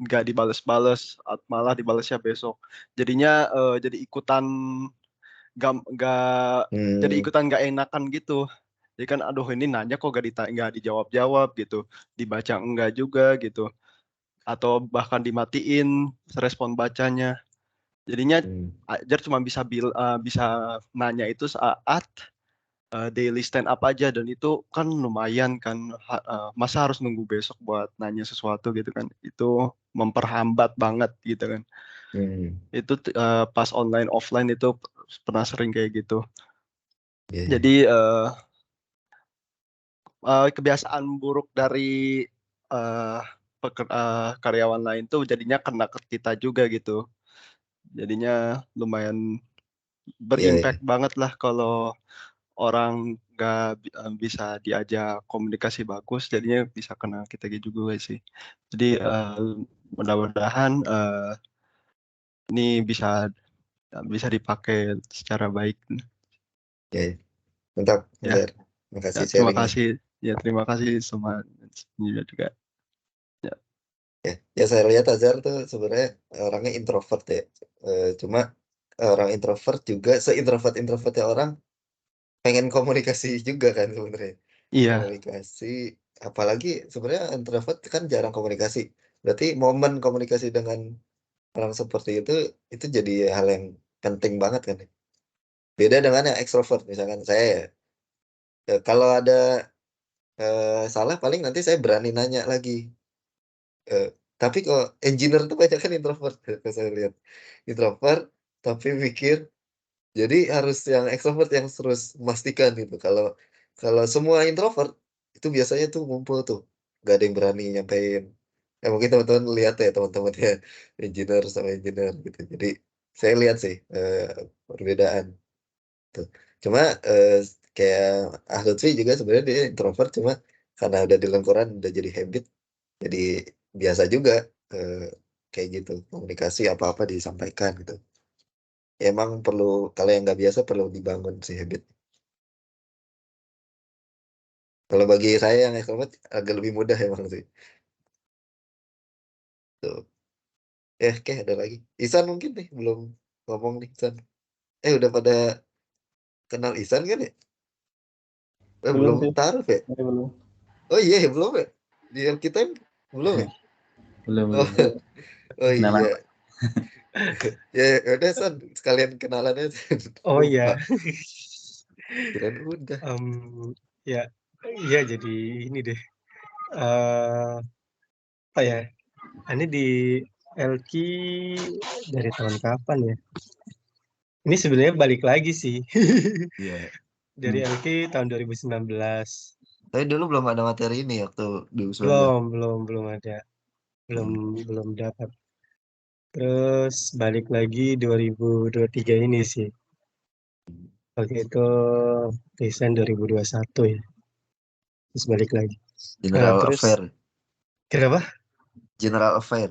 C: nggak dibales-bales, malah dibalesnya besok. Jadinya, jadi ikutan nggak jadi
B: mmm,
C: ikutan nggak enakan gitu. Jadi kan, aduh ini nanya kok nggak dijawab-jawab gitu, dibaca enggak juga gitu, atau bahkan dimatiin respon bacanya. Jadinya
B: mmm,
C: Ajar cuma bisa nanya itu saat daily stand up aja, dan itu kan lumayan kan, masa harus nunggu besok buat nanya sesuatu gitu kan, itu memperhambat banget gitu kan.
B: mmm,
C: Itu pas online offline itu pernah sering kayak gitu.
B: iya iya,
C: Jadi, kebiasaan buruk dari, eee, karyawan lain tuh jadinya kena ke kita juga gitu. Jadinya lumayan
B: iya iya,
C: berimpak banget lah kalau orang nggak bisa diajak komunikasi bagus, jadinya bisa kena kita juga sih. Jadi, mudah-mudahan, ini bisa dipakai secara baik.
B: iya iya. Mantap,
C: Ya,
B: Azhar.
C: ya
B: Makasih
C: terima
B: sharing-nya.
C: kasih. Ya terima kasih semuanya juga. Ya,
B: Ya, ya saya lihat Azhar tuh sebenarnya orangnya introvert ya. Cuma orang introvert juga seintrovert-introvertnya orang pengen komunikasi juga kan sebenarnya.
C: iya,
B: Komunikasi, apalagi sebenarnya introvert kan jarang komunikasi. Berarti momen komunikasi dengan orang seperti itu jadi hal yang penting banget kan ya. Beda dengan yang ekstrovert, misalkan saya ya, kalau ada, salah paling nanti saya berani nanya lagi. Tapi kalau engineer tuh kebanyakan introvert kalau saya lihat. Introvert, tapi mikir, jadi harus yang ekstrovert yang terus memastikan gitu. Kalau kalau semua introvert, itu biasanya tuh ngumpul tuh, nggak ada yang berani nyampein. Ya mungkin teman-teman lihat ya teman-temannya engineer sama engineer gitu. Jadi saya lihat sih, perbedaan tuh. Cuma, kayak Lutfi juga sebenarnya dia introvert, cuma karena udah di lingkungan udah jadi habit, jadi biasa juga, eee, kayak gitu, komunikasi apa-apa disampaikan gitu. Ya emang perlu kalau yang nggak biasa perlu dibangun sih habit. Kalau bagi saya yang ekstrovert agak lebih mudah emang sih, tuh. Oke ada lagi. Ihsan mungkin nih belum ngomong nih Ihsan. Udah pada kenal Ihsan kan ya?
D: Belum
B: Belum
D: sih,
B: taruh ya?
D: ini belum.
B: Oh iya ya belum ya? Di Alkitab belum ya?
A: Belum
B: Oh
A: belum.
B: oh
A: Kenalan,
B: iya.
A: Pak.
B: Ya udah San, sekalian kenalan aja.
E: Oh iya,
B: Lupa, kirain udah.
E: ya, iya jadi ini deh. eh Apa ya? Ini di Elki dari tahun kapan ya? Ini sebenarnya balik lagi sih.
B: Iya.
E: Dari
A: Hmm.
E: Elki tahun 2019.
B: Tapi dulu belum ada materi ini waktu di Uswada.
E: Belum ada. Belum
B: Hmm.
E: belum dapat. Terus balik lagi 2023 ini sih. Waktu itu resign 2021 ya. Terus balik lagi.
B: General
E: Terus
B: Affair.
E: kenapa?
B: General Affair.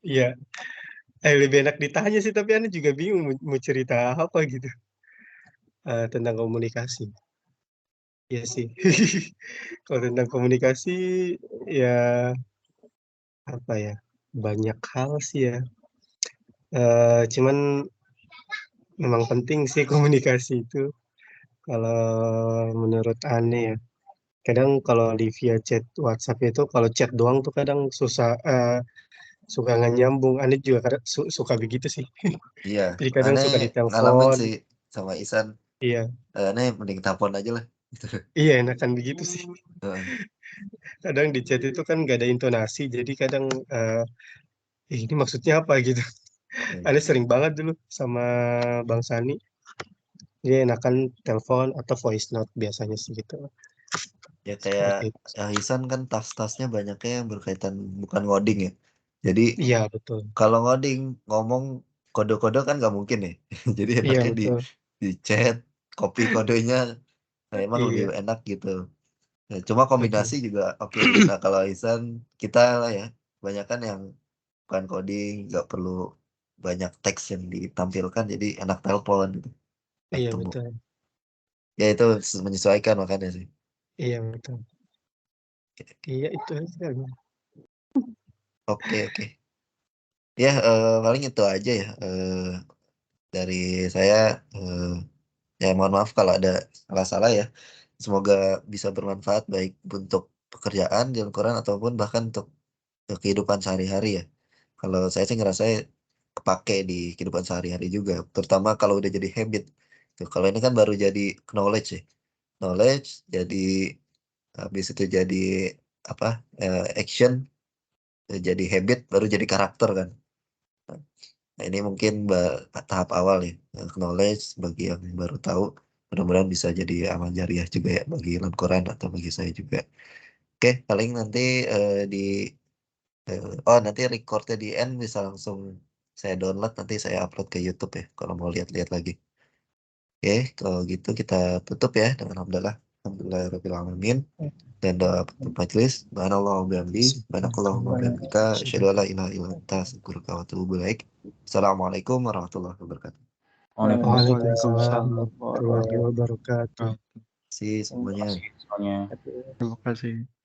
E: Iya. Lebih enak ditanya sih, tapi Anda juga bingung mau cerita apa gitu. Tentang komunikasi. Iya sih. Kalau tentang komunikasi ya apa ya? Banyak hal sih ya. Cuman memang penting sih komunikasi itu. Kalau menurut Ane ya. Kadang kalau di via chat WhatsApp itu kalau chat doang tuh kadang susah suka nggak nyambung. Ane juga kadang suka begitu sih.
B: Iya,
E: Jadi kadang
B: aneh
E: suka
B: ngalamin
E: ditelepon.
B: sih sama Isan.
E: Iya,
B: Aneh mending telepon aja lah. Gitu.
E: iya enakan begitu sih.
B: Heeh.
E: Kadang di chat itu kan gak ada intonasi, jadi kadang ini maksudnya apa gitu.
B: Hmm.
E: Ane sering banget dulu sama Bang Sani. Dia enakan telepon atau voice note biasanya sih gitu.
B: Ya kayak
E: Seperti itu.
B: Ihsan kan tas-tasnya banyaknya yang berkaitan bukan ngoding ya. Jadi
E: Iya betul.
B: kalau ngoding ngomong kode-kode kan nggak mungkin ya. Jadi
E: Iya
B: enaknya
E: betul.
B: di chat, copy kodenya, nah, emang lebih
E: Iya
B: enak gitu. Nah, cuma
E: betul.
B: kombinasi juga oke. Nah kalau Ihsan kita lah ya, kebanyakan yang bukan coding, nggak perlu banyak teks yang ditampilkan, jadi enak telepon gitu, enak
E: Iya
B: ketemu.
E: betul.
B: Ya itu menyesuaikan makanya sih.
E: Iya betul. Iya itu aja.
B: Oke oke. Ya paling itu aja ya dari saya. eh, Ya mohon maaf kalau ada salah-salah ya. Semoga bisa bermanfaat baik untuk pekerjaan di Al-Quran ataupun bahkan untuk kehidupan sehari-hari ya. Kalau saya sih ngerasa kepake di kehidupan sehari-hari juga, terutama kalau udah jadi habit. Tuh, kalau ini kan baru jadi knowledge ya. Knowledge jadi habis itu jadi apa? Action, jadi habit, baru jadi karakter kan. Nah, ini mungkin tahap awal ya, knowledge bagi yang baru tahu. Mudah-mudahan bisa jadi amal jariah juga ya bagi Al-Quran atau bagi saya juga. Oke, paling nanti di oh nanti recordnya di end bisa langsung saya download nanti saya upload ke YouTube ya kalau mau lihat-lihat lagi. Oke, kalau gitu kita tutup ya dengan alhamdulillah. Alhamdulillah alamin dan doa penutup majelis. Subhanallah wa bihamdi, subhanakallahumma wa bihamdika, asyhadu an la ilaha illa anta, astaghfiruka wa atubu ilaik. Assalamualaikum warahmatullahi wabarakatuh.
A: Waalaikumsalam.
E: Waalaikumsalam
C: Waalaikumsalam
E: warahmatullahi
C: warahmatullahi
E: wabarakatuh.
C: wabarakatuh.
B: Terima kasih
A: Terima
B: semuanya.
A: kasih semuanya.
C: Terima kasih.